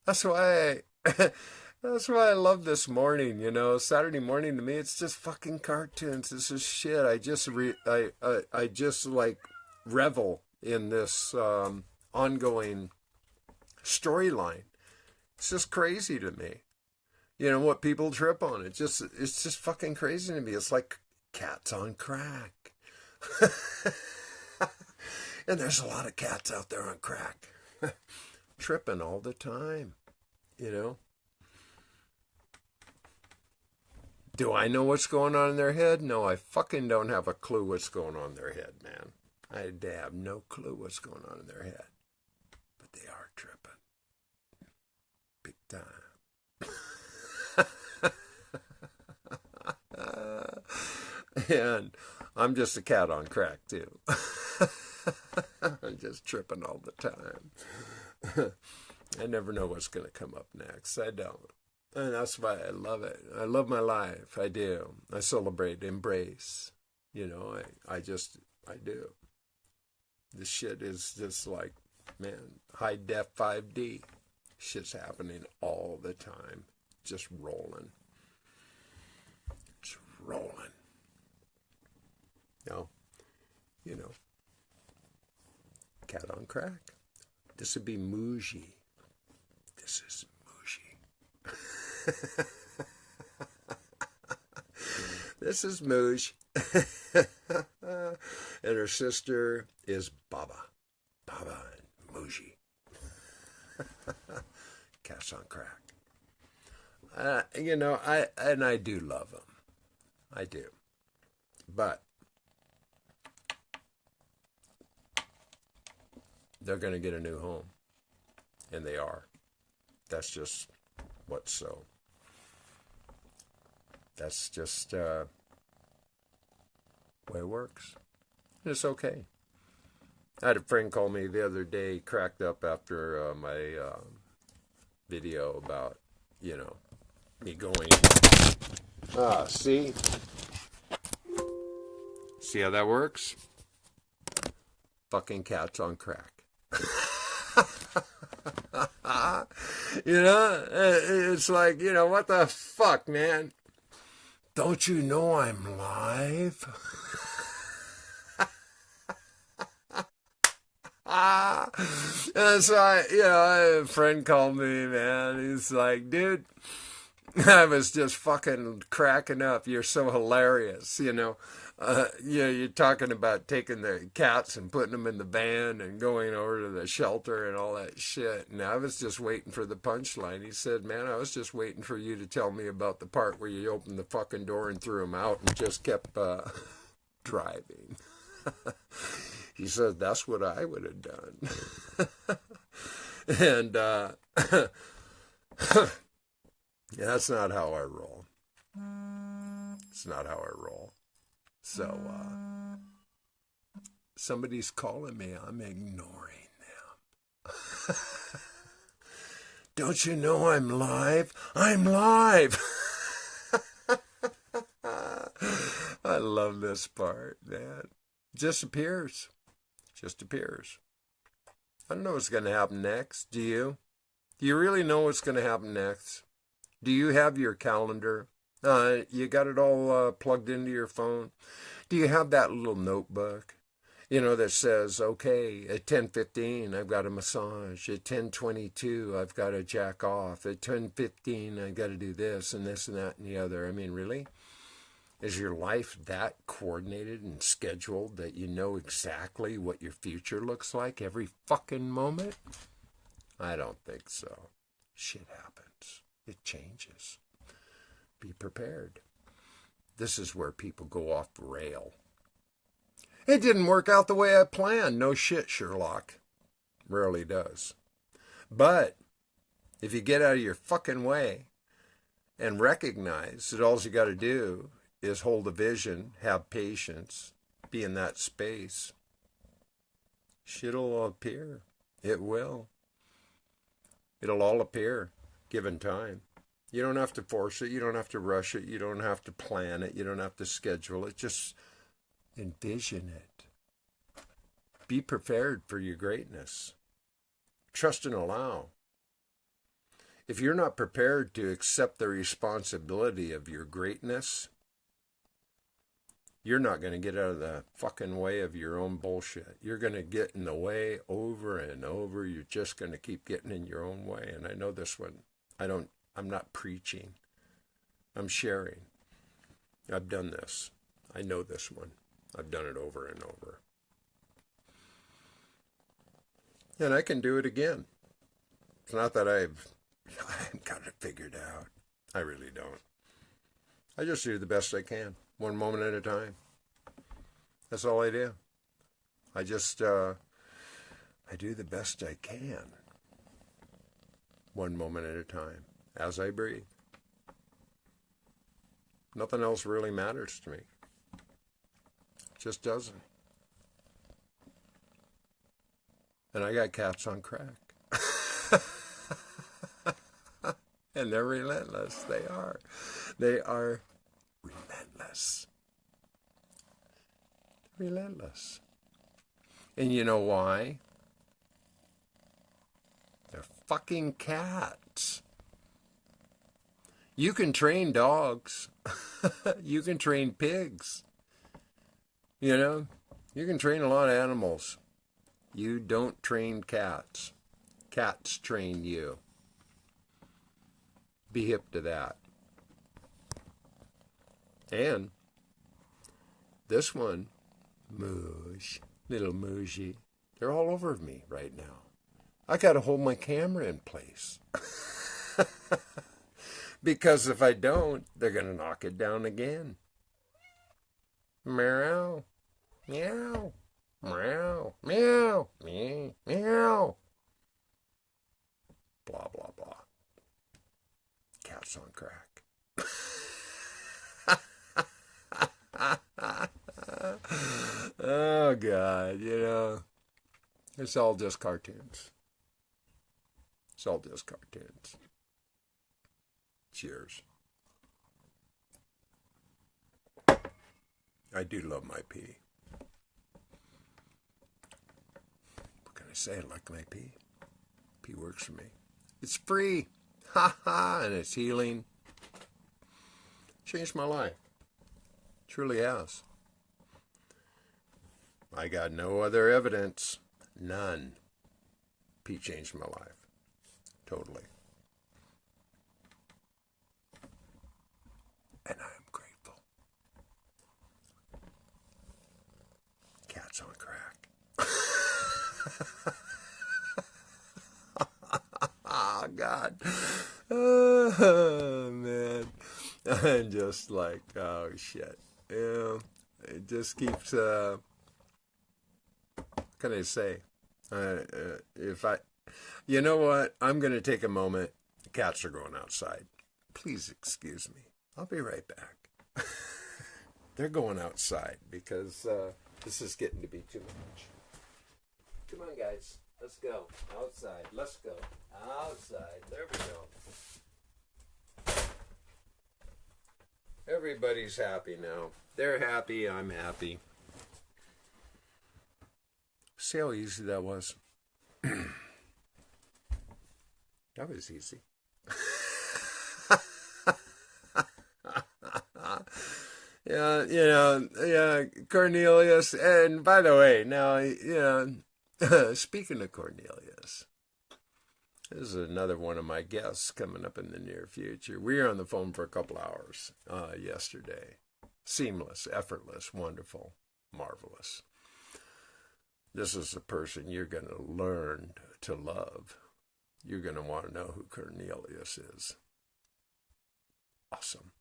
That's why I love this morning, Saturday morning to me, it's just fucking cartoons. This is shit. I just like revel in this ongoing storyline. It's just crazy to me. What people trip on. It's just fucking crazy to me. It's like cats on crack. And there's a lot of cats out there on crack. Tripping all the time. Do I know what's going on in their head? No, I fucking don't have a clue what's going on in their head, man. I have no clue what's going on in their head. But they are tripping. Big time. And I'm just a cat on crack, too. I'm just tripping all the time. I never know what's going to come up next. I don't. And that's why I love it. I love my life. I do. I celebrate, embrace. I do. This shit is just like, man, high def 5D. Shit's happening all the time. Just rolling. It's rolling. Now, you know, cat on crack. This would be Muji. This is Muji. This is Muj. And her sister is Baba. Baba and Muji. Cats on crack. You know, I do love them. I do. But they're going to get a new home. And they are. That's just what's so. That's just the way it works. It's okay. I had a friend call me the other day, cracked up after my video about, you know, me going. See? See how that works? Fucking cats on crack. You know, it's like, you know, what the fuck, man? Don't you know I'm live? And so a friend called me, man. He's like, dude, I was just fucking cracking up. You're so hilarious, you know. You're talking about taking the cats and putting them in the van and going over to the shelter and all that shit. And I was just waiting for the punchline. He said, man, I was just waiting for you to tell me about the part where you opened the fucking door and threw them out and just kept driving. He said, that's what I would have done. And that's not how I roll. It's not how I roll. So, somebody's calling me. I'm ignoring them. Don't you know I'm live? I'm live! I love this part, man. Just appears. Just appears. I don't know what's going to happen next. Do you? Do you really know what's going to happen next? Do you have your calendar? You got it all plugged into your phone? Do you have that little notebook, you know, that says, okay, at 10:15, I've got a massage. At 10:22, I've got to jack off. At 10:15, I've got to do this and this and that and the other. I mean, really? Is your life that coordinated and scheduled that you know exactly what your future looks like every fucking moment? I don't think so. Shit happens. It changes. Be prepared. This is where people go off the rail. It didn't work out the way I planned. No shit, Sherlock. Rarely does. But if you get out of your fucking way and recognize that all you got to do is hold a vision, have patience, be in that space, shit'll all appear. It will. It'll all appear, given time. You don't have to force it. You don't have to rush it. You don't have to plan it. You don't have to schedule it. Just envision it. Be prepared for your greatness. Trust and allow. If you're not prepared to accept the responsibility of your greatness, you're not going to get out of the fucking way of your own bullshit. You're going to get in the way over and over. You're just going to keep getting in your own way. And I know this one. I'm not preaching. I'm sharing. I've done this. I know this one. I've done it over and over. And I can do it again. It's not that I've got it figured out. I really don't. I just do the best I can, one moment at a time. That's all I do. I do the best I can, one moment at a time, as I breathe. Nothing else really matters to me. It just doesn't. And I got cats on crack. And they're relentless. They are. They are relentless. Relentless. And you know why? They're fucking cats. You can train dogs. You can train pigs. You know, you can train a lot of animals. You don't train cats. Cats train you. Be hip to that. And this one, Moosh, little Mooshy, they're all over me right now. I got to hold my camera in place. Because if I don't, they're going to knock it down again. Meow, meow, meow, meow, meow, meow. Blah, blah, blah. Cats on crack. Oh, God, you know, it's all just cartoons. It's all just cartoons. Cheers. I do love my pee. What can I say? I like my pee. Pee works for me. It's free. Ha ha, and it's healing. Changed my life. Truly has. I got no other evidence. None. Pee changed my life. Totally. And I'm grateful. Cats on crack. Oh, God. Oh, man. I'm just like, oh, shit. Yeah, it just keeps, what can I say? You know what? I'm going to take a moment. The cats are going outside. Please excuse me. I'll be right back. They're going outside because this is getting to be too much. Come on, guys. Let's go. Outside. Let's go. Outside. There we go. Everybody's happy now. They're happy. I'm happy. See how easy that was? That was easy. Yeah, you know, yeah, Cornelius. And by the way, now, you know, speaking of Cornelius, this is another one of my guests coming up in the near future. We were on the phone for a couple hours yesterday. Seamless, effortless, wonderful, marvelous. This is a person you're going to learn to love. You're going to want to know who Cornelius is. Awesome.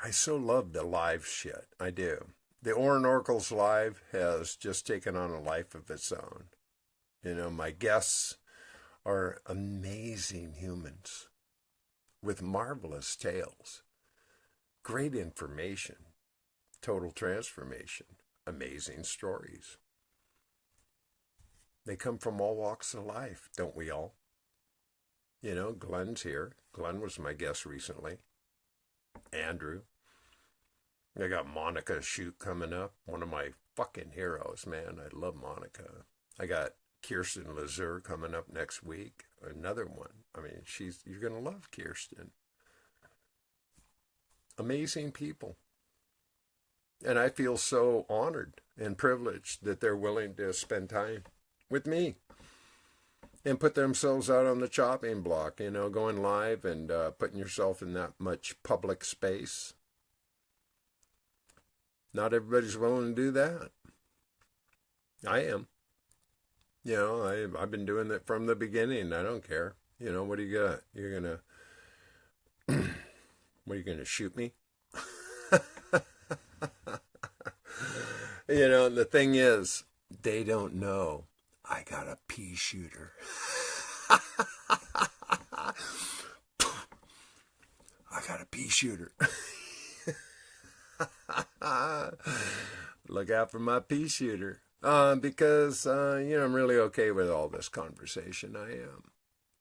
I so love the live shit. I do. The Orin Oracles Live has just taken on a life of its own. You know, my guests are amazing humans with marvelous tales, great information, total transformation, amazing stories. They come from all walks of life, don't we all? You know, Glenn's here. Glenn was my guest recently. Andrew. I got Monica Shute coming up. One of my fucking heroes, man. I love Monica. I got Kirsten Lazur coming up next week. Another one. I mean, you're going to love Kirsten. Amazing people. And I feel so honored and privileged that they're willing to spend time with me and put themselves out on the chopping block, you know, going live and putting yourself in that much public space. Not everybody's willing to do that. I am. You know, I've been doing it from the beginning. I don't care. You know, what do you got? You're going to, what, are you going to shoot me? You know, the thing is, they don't know I got a pea shooter. I got a pea shooter. Look out for my pea shooter. Because, you know, I'm really okay with all this conversation. I am.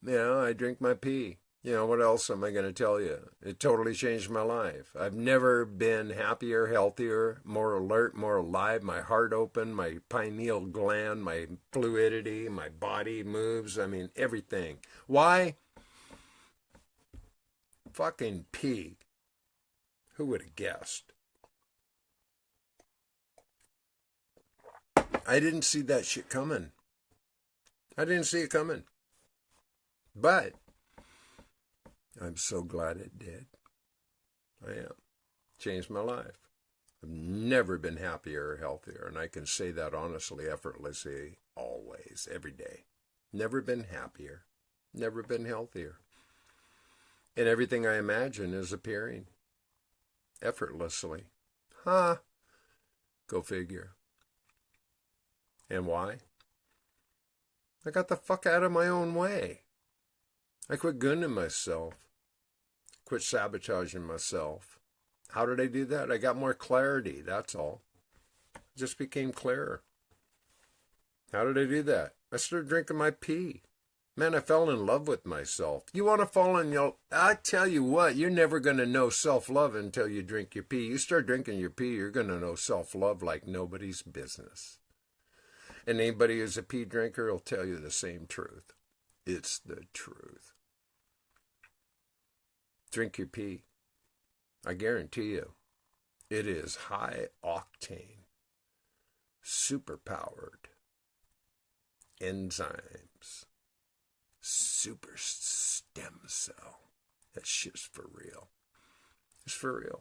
You know, I drink my pee. You know, what else am I going to tell you? It totally changed my life. I've never been happier, healthier, more alert, more alive, my heart open, my pineal gland, my fluidity, my body moves. I mean, everything. Why? Fucking pee. Who would have guessed? I didn't see that shit coming. I didn't see it coming. But I'm so glad it did. I am. Changed my life. I've never been happier or healthier, and I can say that honestly, effortlessly, always, every day. Never been happier. Never been healthier. And everything I imagine is appearing effortlessly. Huh? Go figure. And why? I got the fuck out of my own way. I quit gunning myself. Quit sabotaging myself. How did I do that? I got more clarity, that's all. Just became clearer. How did I do that? I started drinking my pee. Man, I fell in love with myself. You want to fall in love? I tell you what, you're never going to know self-love until you drink your pee. You start drinking your pee, you're going to know self-love like nobody's business. And anybody who's a pee drinker will tell you the same truth. It's the truth. Drink your pee. I guarantee you, it is high octane, superpowered enzymes, super stem cell. That shit's for real. It's for real.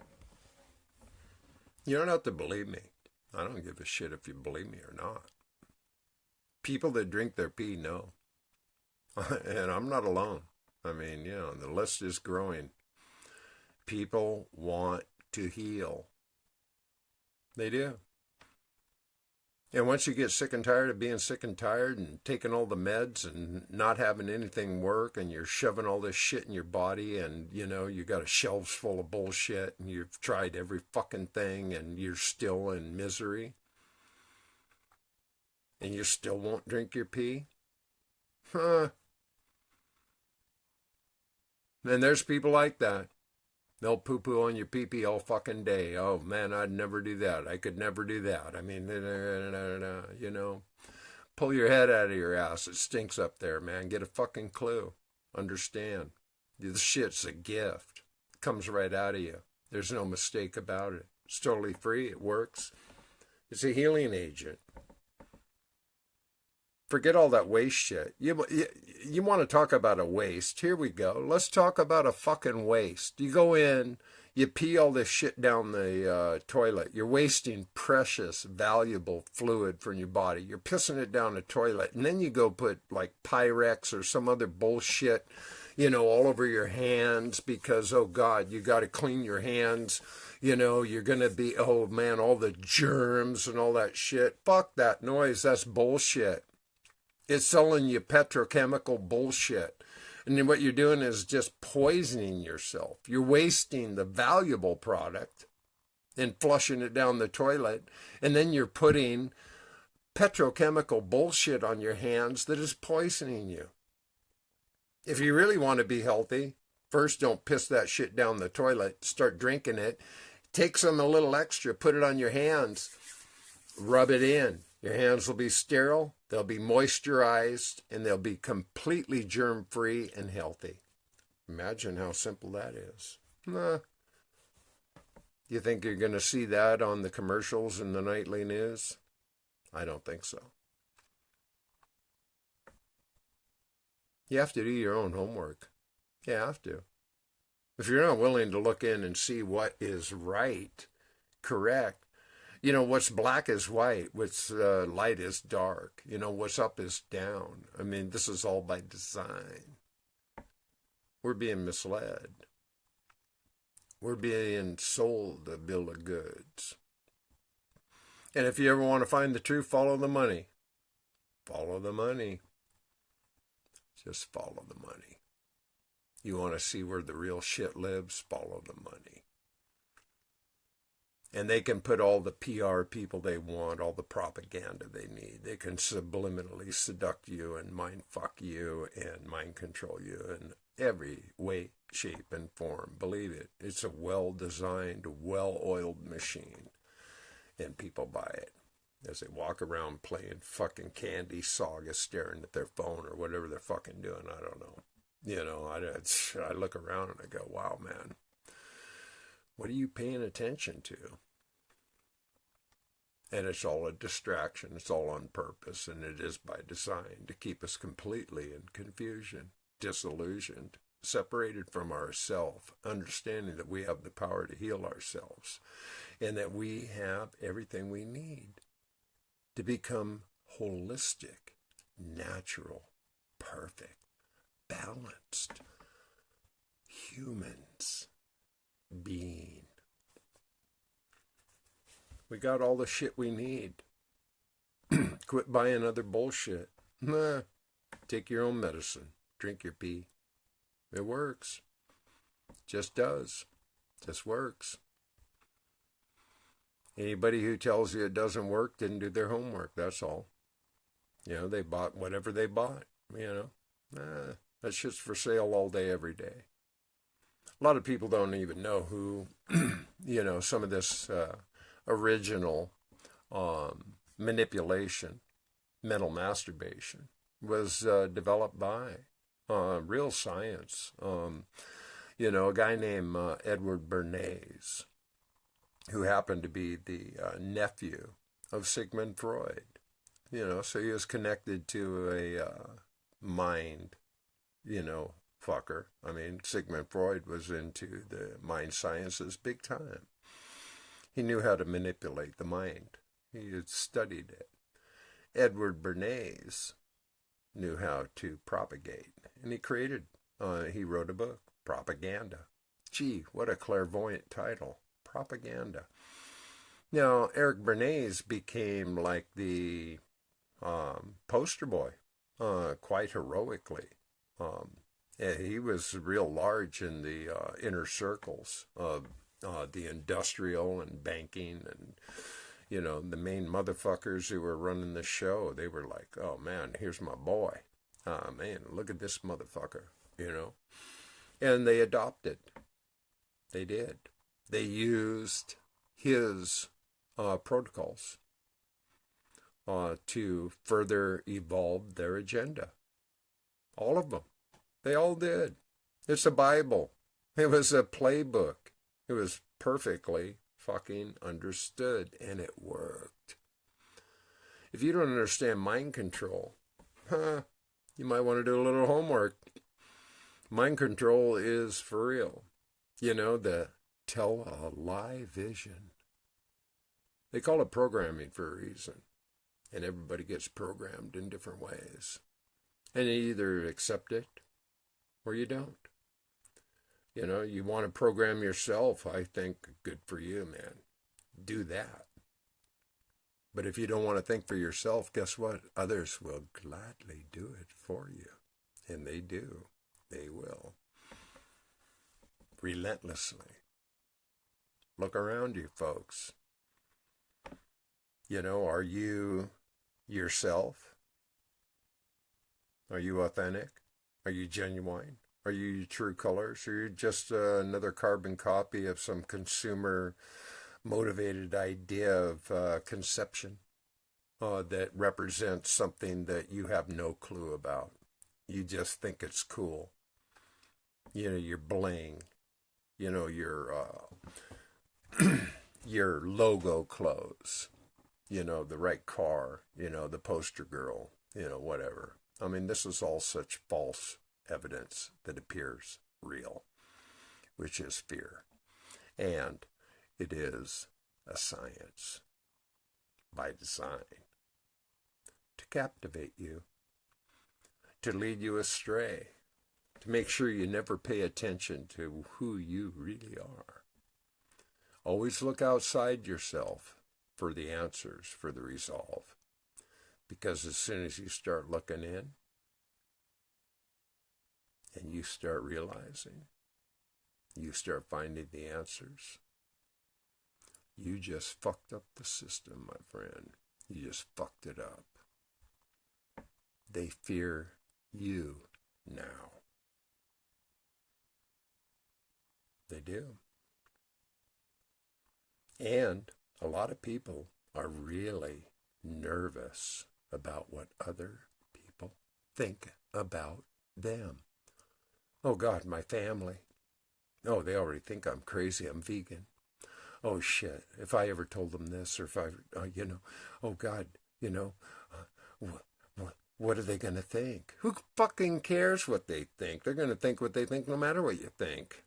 You don't have to believe me. I don't give a shit if you believe me or not. People that drink their pee know. And I'm not alone. I mean, you know, the list is growing. People want to heal. They do. And once you get sick and tired of being sick and tired and taking all the meds and not having anything work and you're shoving all this shit in your body and, you know, you got a shelves full of bullshit and you've tried every fucking thing and you're still in misery and you still won't drink your pee? Huh. And there's people like that. They'll poo-poo on your pee-pee all fucking day. Oh, man, I'd never do that. I could never do that. I mean, you know, pull your head out of your ass. It stinks up there, man. Get a fucking clue. Understand. This shit's a gift. It comes right out of you. There's no mistake about it. It's totally free. It works. It's a healing agent. Forget all that waste shit. You want to talk about a waste? Here we go. Let's talk about a fucking waste. You go in, you pee all this shit down the toilet. You're wasting precious, valuable fluid from your body. You're pissing it down the toilet. And then you go put like Pyrex or some other bullshit, you know, all over your hands because, oh God, you got to clean your hands. You know, you're going to be, oh man, all the germs and all that shit. Fuck that noise. That's bullshit. It's selling you petrochemical bullshit. And then what you're doing is just poisoning yourself. You're wasting the valuable product and flushing it down the toilet. And then you're putting petrochemical bullshit on your hands that is poisoning you. If you really want to be healthy, first don't piss that shit down the toilet. Start drinking it. Take some a little extra, put it on your hands. Rub it in. Your hands will be sterile, they'll be moisturized, and they'll be completely germ-free and healthy. Imagine how simple that is. Nah. You think you're going to see that on the commercials in the nightly news? I don't think so. You have to do your own homework. You have to. If you're not willing to look in and see what is right, correct, you know, what's black is white, what's light is dark, you know, what's up is down. I mean, this is all by design. We're being misled. We're being sold a bill of goods. And if you ever want to find the truth, follow the money. Follow the money. Just follow the money. You want to see where the real shit lives? Follow the money. And they can put all the PR people they want, all the propaganda they need. They can subliminally seduct you and mind fuck you and mind control you in every way, shape, and form. Believe it. It's a well-designed, well-oiled machine. And people buy it as they walk around playing fucking Candy Saga, staring at their phone or whatever they're fucking doing. I don't know. You know, I look around and I go, wow, man. What are you paying attention to? And it's all a distraction. It's all on purpose, and it is by design to keep us completely in confusion, disillusioned, separated from ourself, understanding that we have the power to heal ourselves, and that we have everything we need to become holistic, natural, perfect, balanced humans. Being. We got all the shit we need. Quit buying other bullshit. Nah. Take your own medicine. Drink your pee. It works. Just does. Just works. Anybody who tells you it doesn't work didn't do their homework. That's all. You know, they bought whatever they bought. You know, that shit's for sale all day, every day. A lot of people don't even know who, you know, some of this original manipulation, mental masturbation, was developed by real science. You know, a guy named Edward Bernays, who happened to be the nephew of Sigmund Freud. You know, so he was connected to a mind, you know, fucker. I mean, Sigmund Freud was into the mind sciences big time. He knew how to manipulate the mind. He had studied it. Edward Bernays knew how to propagate. And he wrote a book, Propaganda. Gee, what a clairvoyant title. Propaganda. Now, Eric Bernays became like the poster boy, quite heroically. He was real large in the inner circles of the industrial and banking and, you know, the main motherfuckers who were running the show. They were like, oh, man, here's my boy. Man, look at this motherfucker, you know. And they adopted. They did. They used his protocols to further evolve their agenda. All of them. They all did. It's a Bible. It was a playbook. It was perfectly fucking understood, and it worked. If you don't understand mind control, you might want to do a little homework. Mind control is for real. You know, the tell a lie vision. They call it programming for a reason. And everybody gets programmed in different ways. And you either accept it or you don't. You know, you want to program yourself, I think, good for you, man. Do that. But if you don't want to think for yourself, guess what? Others will gladly do it for you. And they do. They will. Relentlessly. Look around you, folks. You know, are you yourself? Are you authentic? Are you genuine? Are you your true colors? Or are you just another carbon copy of some consumer-motivated idea of conception that represents something that you have no clue about? You just think it's cool. You know, your bling. You know, your logo clothes. You know, the right car. You know, the poster girl. You know, whatever. I mean, this is all such false evidence that appears real, which is fear. And it is a science by design to captivate you, to lead you astray, to make sure you never pay attention to who you really are. Always look outside yourself for the answers, for the resolve. Because as soon as you start looking in, and you start realizing, you start finding the answers, You just fucked up the system, my friend. You just fucked it up. They fear you now. They do. And a lot of people are really nervous about what other people think about them. Oh God, my family. Oh, they already think I'm crazy. I'm vegan. Oh shit, if I ever told them this, or if I, oh God, what are they going to think? Who fucking cares what they think? They're going to think what they think no matter what you think.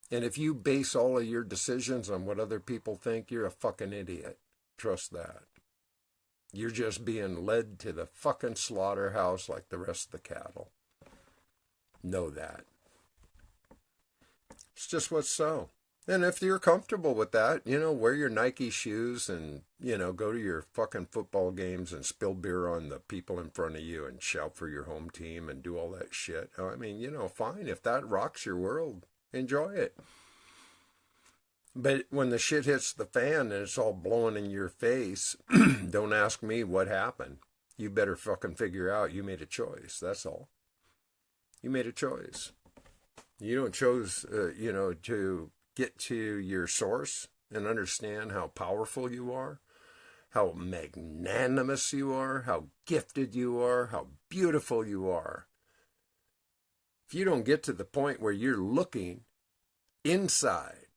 And if you base all of your decisions on what other people think, you're a fucking idiot. Trust that. You're just being led to the fucking slaughterhouse like the rest of the cattle. Know that. It's just what's so. And if you're comfortable with that, wear your Nike shoes and, go to your fucking football games and spill beer on the people in front of you and shout for your home team and do all that shit. I mean, fine. If that rocks your world, enjoy it. But when the shit hits the fan and it's all blowing in your face, don't ask me what happened. You better fucking figure out you made a choice. That's all. You made a choice. You don't chose, to get to your source and understand how powerful you are, how magnanimous you are, how gifted you are, how beautiful you are. If you don't get to the point where you're looking inside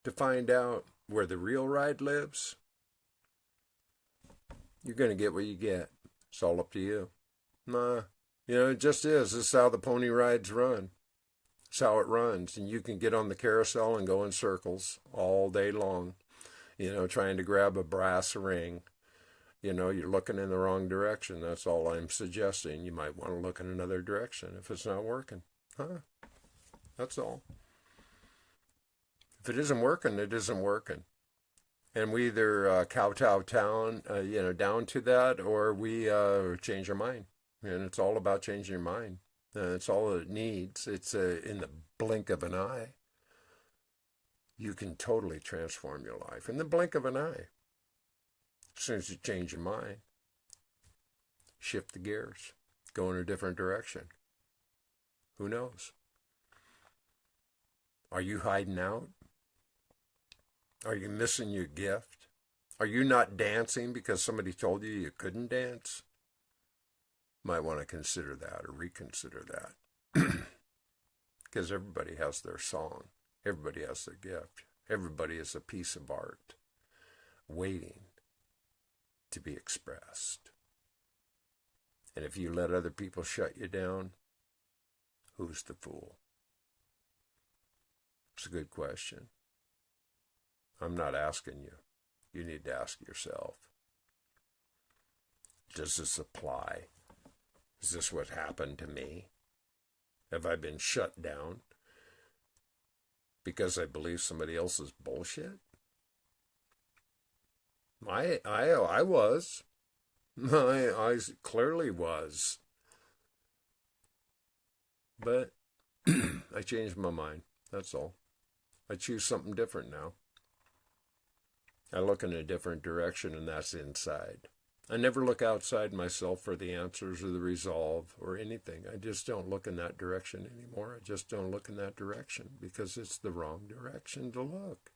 to find out where the real ride lives, you're going to get what you get. It's all up to you. Nah, it just is. This is how the pony rides run. It's how it runs. And you can get on the carousel and go in circles all day long, trying to grab a brass ring. You're looking in the wrong direction. That's all I'm suggesting. You might want to look in another direction if it's not working. That's all. If it isn't working, it isn't working. And we either kowtow down to that, or we change our mind. And it's all about changing your mind. It's all it needs. It's in the blink of an eye. You can totally transform your life in the blink of an eye. As soon as you change your mind, shift the gears, go in a different direction. Who knows? Are you hiding out? Are you missing your gift? Are you not dancing because somebody told you couldn't dance? Might want to consider that or reconsider that. Because everybody has their song. Everybody has their gift. Everybody is a piece of art waiting to be expressed. And if you let other people shut you down, who's the fool? It's a good question. I'm not asking you. You need to ask yourself. Does this apply? Is this what happened to me? Have I been shut down because I believe somebody else's bullshit? I was. I clearly was. But I changed my mind. That's all. I choose something different now. I look in a different direction, and that's inside. I never look outside myself for the answers or the resolve or anything. I just don't look in that direction anymore. I just don't look in that direction because it's the wrong direction to look.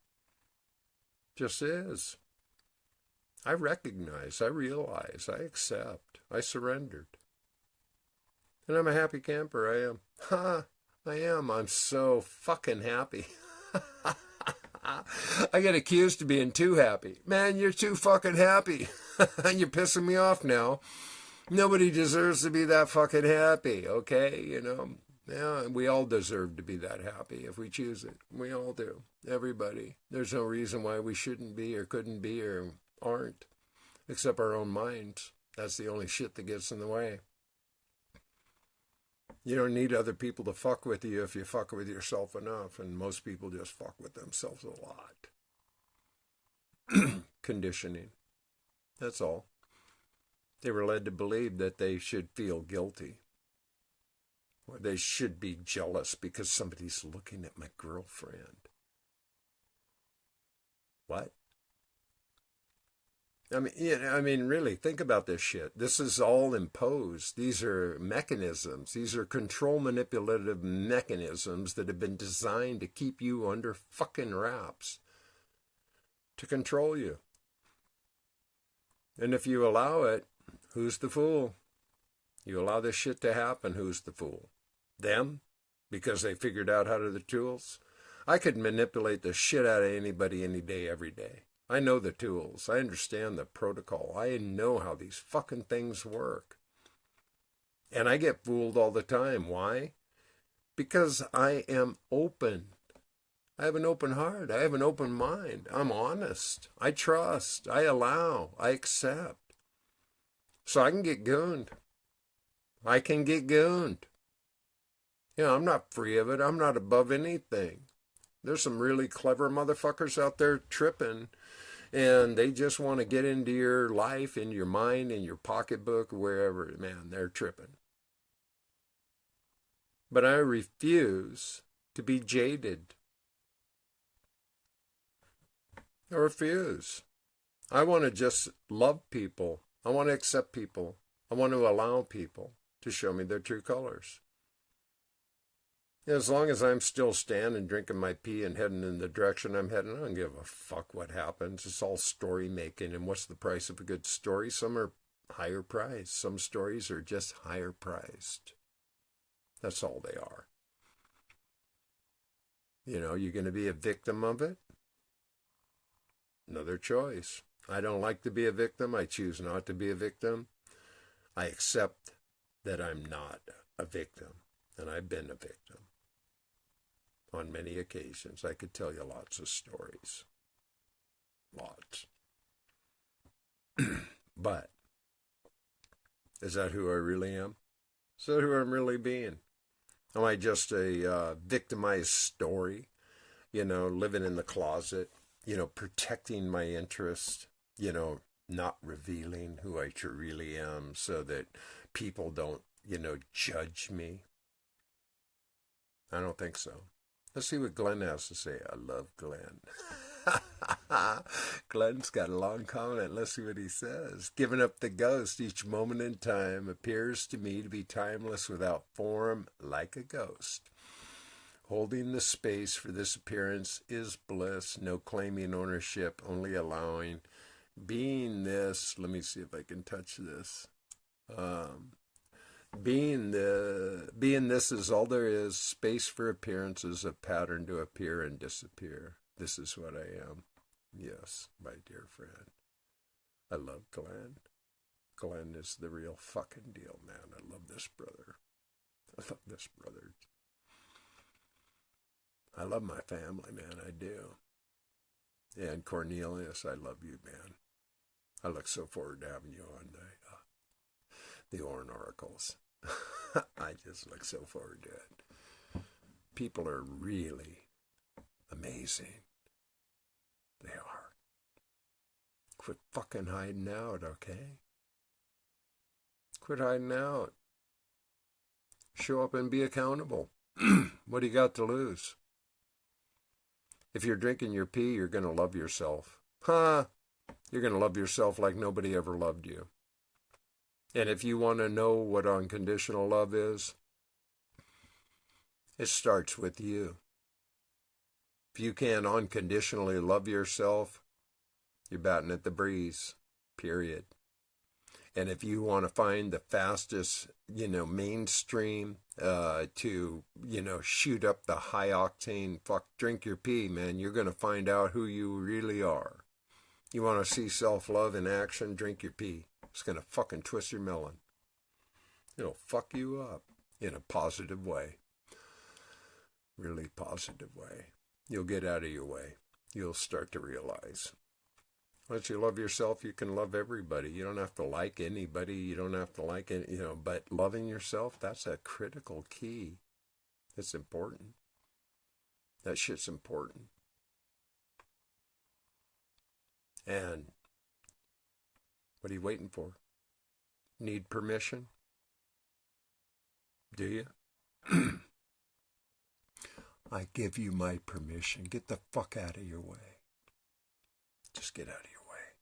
Just is. I recognize, I realize, I accept, I surrendered. And I'm a happy camper, I am. I am. I'm so fucking happy. I get accused of being too happy. Man, you're too fucking happy. You're pissing me off now. Nobody deserves to be that fucking happy, okay? Yeah, we all deserve to be that happy if we choose it. We all do. Everybody. There's no reason why we shouldn't be or couldn't be or aren't, except our own minds. That's the only shit that gets in the way. You don't need other people to fuck with you if you fuck with yourself enough, and most people just fuck with themselves a lot. Conditioning. That's all. They were led to believe that they should feel guilty, or they should be jealous because somebody's looking at my girlfriend. What? Really, think about this shit. This is all imposed. These are mechanisms. These are control manipulative mechanisms that have been designed to keep you under fucking wraps, to control you. And if you allow it, who's the fool? You allow this shit to happen, who's the fool? Them? Because they figured out how to the tools? I could manipulate the shit out of anybody any day, every day. I know the tools. I understand the protocol. I know how these fucking things work. And I get fooled all the time. Why? Because I am open. I have an open heart. I have an open mind. I'm honest. I trust. I allow. I accept. So I can get gooned. I can get gooned. I'm not free of it. I'm not above anything. There's some really clever motherfuckers out there tripping, and they just want to get into your life, in your mind, in your pocketbook, wherever. Man, they're tripping. But I refuse to be jaded. I refuse. I want to just love people. I want to accept people. I want to allow people to show me their true colors. As long as I'm still standing, drinking my pee, and heading in the direction I'm heading, I don't give a fuck what happens. It's all story making. And what's the price of a good story? Some are higher priced. Some stories are just higher priced. That's all they are. You're going to be a victim of it? Another choice. I don't like to be a victim. I choose not to be a victim. I accept that I'm not a victim. And I've been a victim. On many occasions. I could tell you lots of stories. Lots. But, is that who I really am? Is that who I'm really being? Am I just a victimized story? Living in the closet, protecting my interest, not revealing who I really am so that people don't, judge me? I don't think so. Let's see what Glenn has to say. I love Glenn. Glenn's got a long comment. Let's see what he says. Giving up the ghost, each moment in time appears to me to be timeless, without form, like a ghost. Holding the space for this appearance is bliss. No claiming ownership, only allowing. Being this, let me see if I can touch this. Being this is all there is, space for appearances, a pattern to appear and disappear. This is what I am. Yes, my dear friend. I love Glenn. Glenn is the real fucking deal, man. I love this brother. I love this brother. I love my family, man. I do. And Cornelius, I love you, man. I look so forward to having you on the Orrin Oracles. I just look so forward to it. People are really amazing. They are. Quit fucking hiding out, okay? Quit hiding out. Show up and be accountable. What do you got to lose? If you're drinking your pee, you're going to love yourself. You're going to love yourself like nobody ever loved you. And if you want to know what unconditional love is, it starts with you. If you can't unconditionally love yourself, you're batting at the breeze, period. And if you want to find the fastest, mainstream to, shoot up the high octane, drink your pee, man, you're going to find out who you really are. You want to see self-love in action, drink your pee. It's going to fucking twist your melon. It'll fuck you up in a positive way. Really positive way. You'll get out of your way. You'll start to realize. Once you love yourself, you can love everybody. You don't have to like anybody. You don't have to like it, but loving yourself, that's a critical key. It's important. That shit's important. And what are you waiting for? Need permission? Do you? I give you my permission. Get the fuck out of your way. Just get out of your way.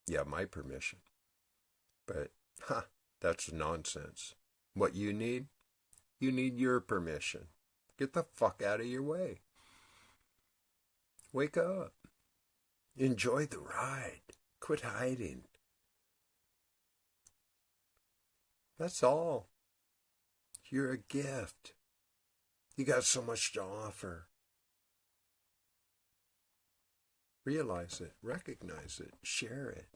You have my permission. But, that's nonsense. What you need your permission. Get the fuck out of your way. Wake up. Enjoy the ride. Quit hiding. That's all. You're a gift. You got so much to offer. Realize it. Recognize it. Share it.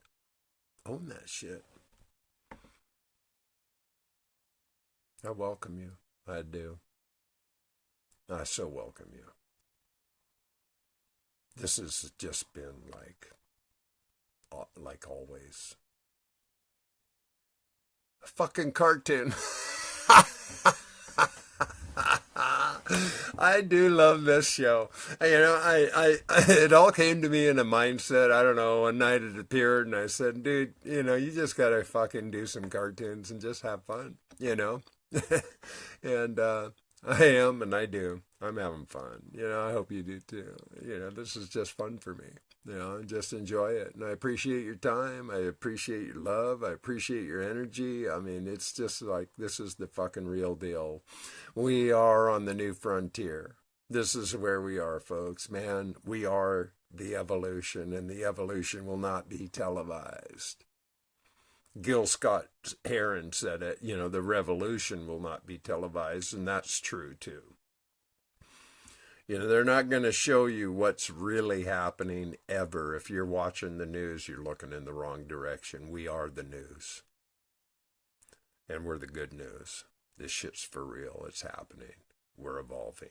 Own that shit. I welcome you. I do. I so welcome you. This has just been like always, a fucking cartoon. I do love this show. You know, I it all came to me in a mindset. I don't know, one night it appeared and I said, dude, you know, you just gotta fucking do some cartoons and just have fun, you know? And I am, and I do. I'm having fun. You know, I hope you do too. You know, this is just fun for me. You know, just enjoy it. And I appreciate your time. I appreciate your love. I appreciate your energy. I mean, it's just like, this is the fucking real deal. We are on the new frontier. This is where we are, folks. Man, we are the evolution, and the evolution will not be televised. Gil Scott Heron said it, you know, the revolution will not be televised, and that's true too. You know, they're not going to show you what's really happening ever. If you're watching the news, you're looking in the wrong direction. We are the news. And we're the good news. This shit's for real. It's happening. We're evolving.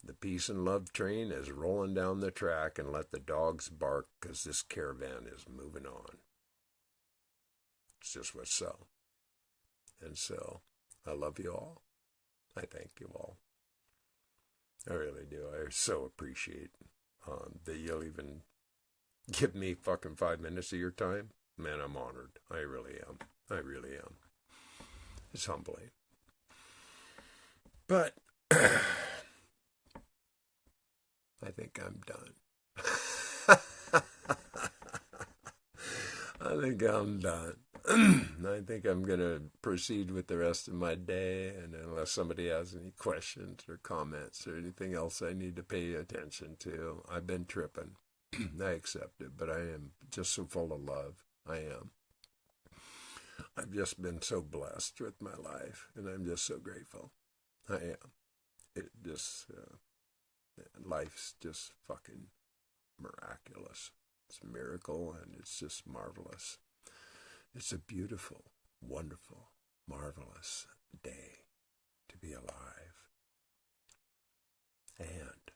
The peace and love train is rolling down the track, and let the dogs bark, because this caravan is moving on. It's just what's so. And so, I love you all. I thank you all. I really do. I so appreciate that you'll even give me fucking 5 minutes of your time. Man, I'm honored. I really am. I really am. It's humbling. But I think I'm done. I think I'm done. I think I'm going to proceed with the rest of my day, and unless somebody has any questions or comments or anything else I need to pay attention to, I've been tripping. I accept it, but I am just so full of love. I am. I've just been so blessed with my life, and I'm just so grateful. I am. It just... life's just fucking miraculous. It's a miracle, and it's just marvelous. It's a beautiful, wonderful, marvelous day to be alive. And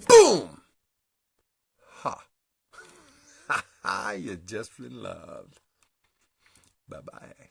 boom! Ha! Ha ha! You just been loved. Bye-bye.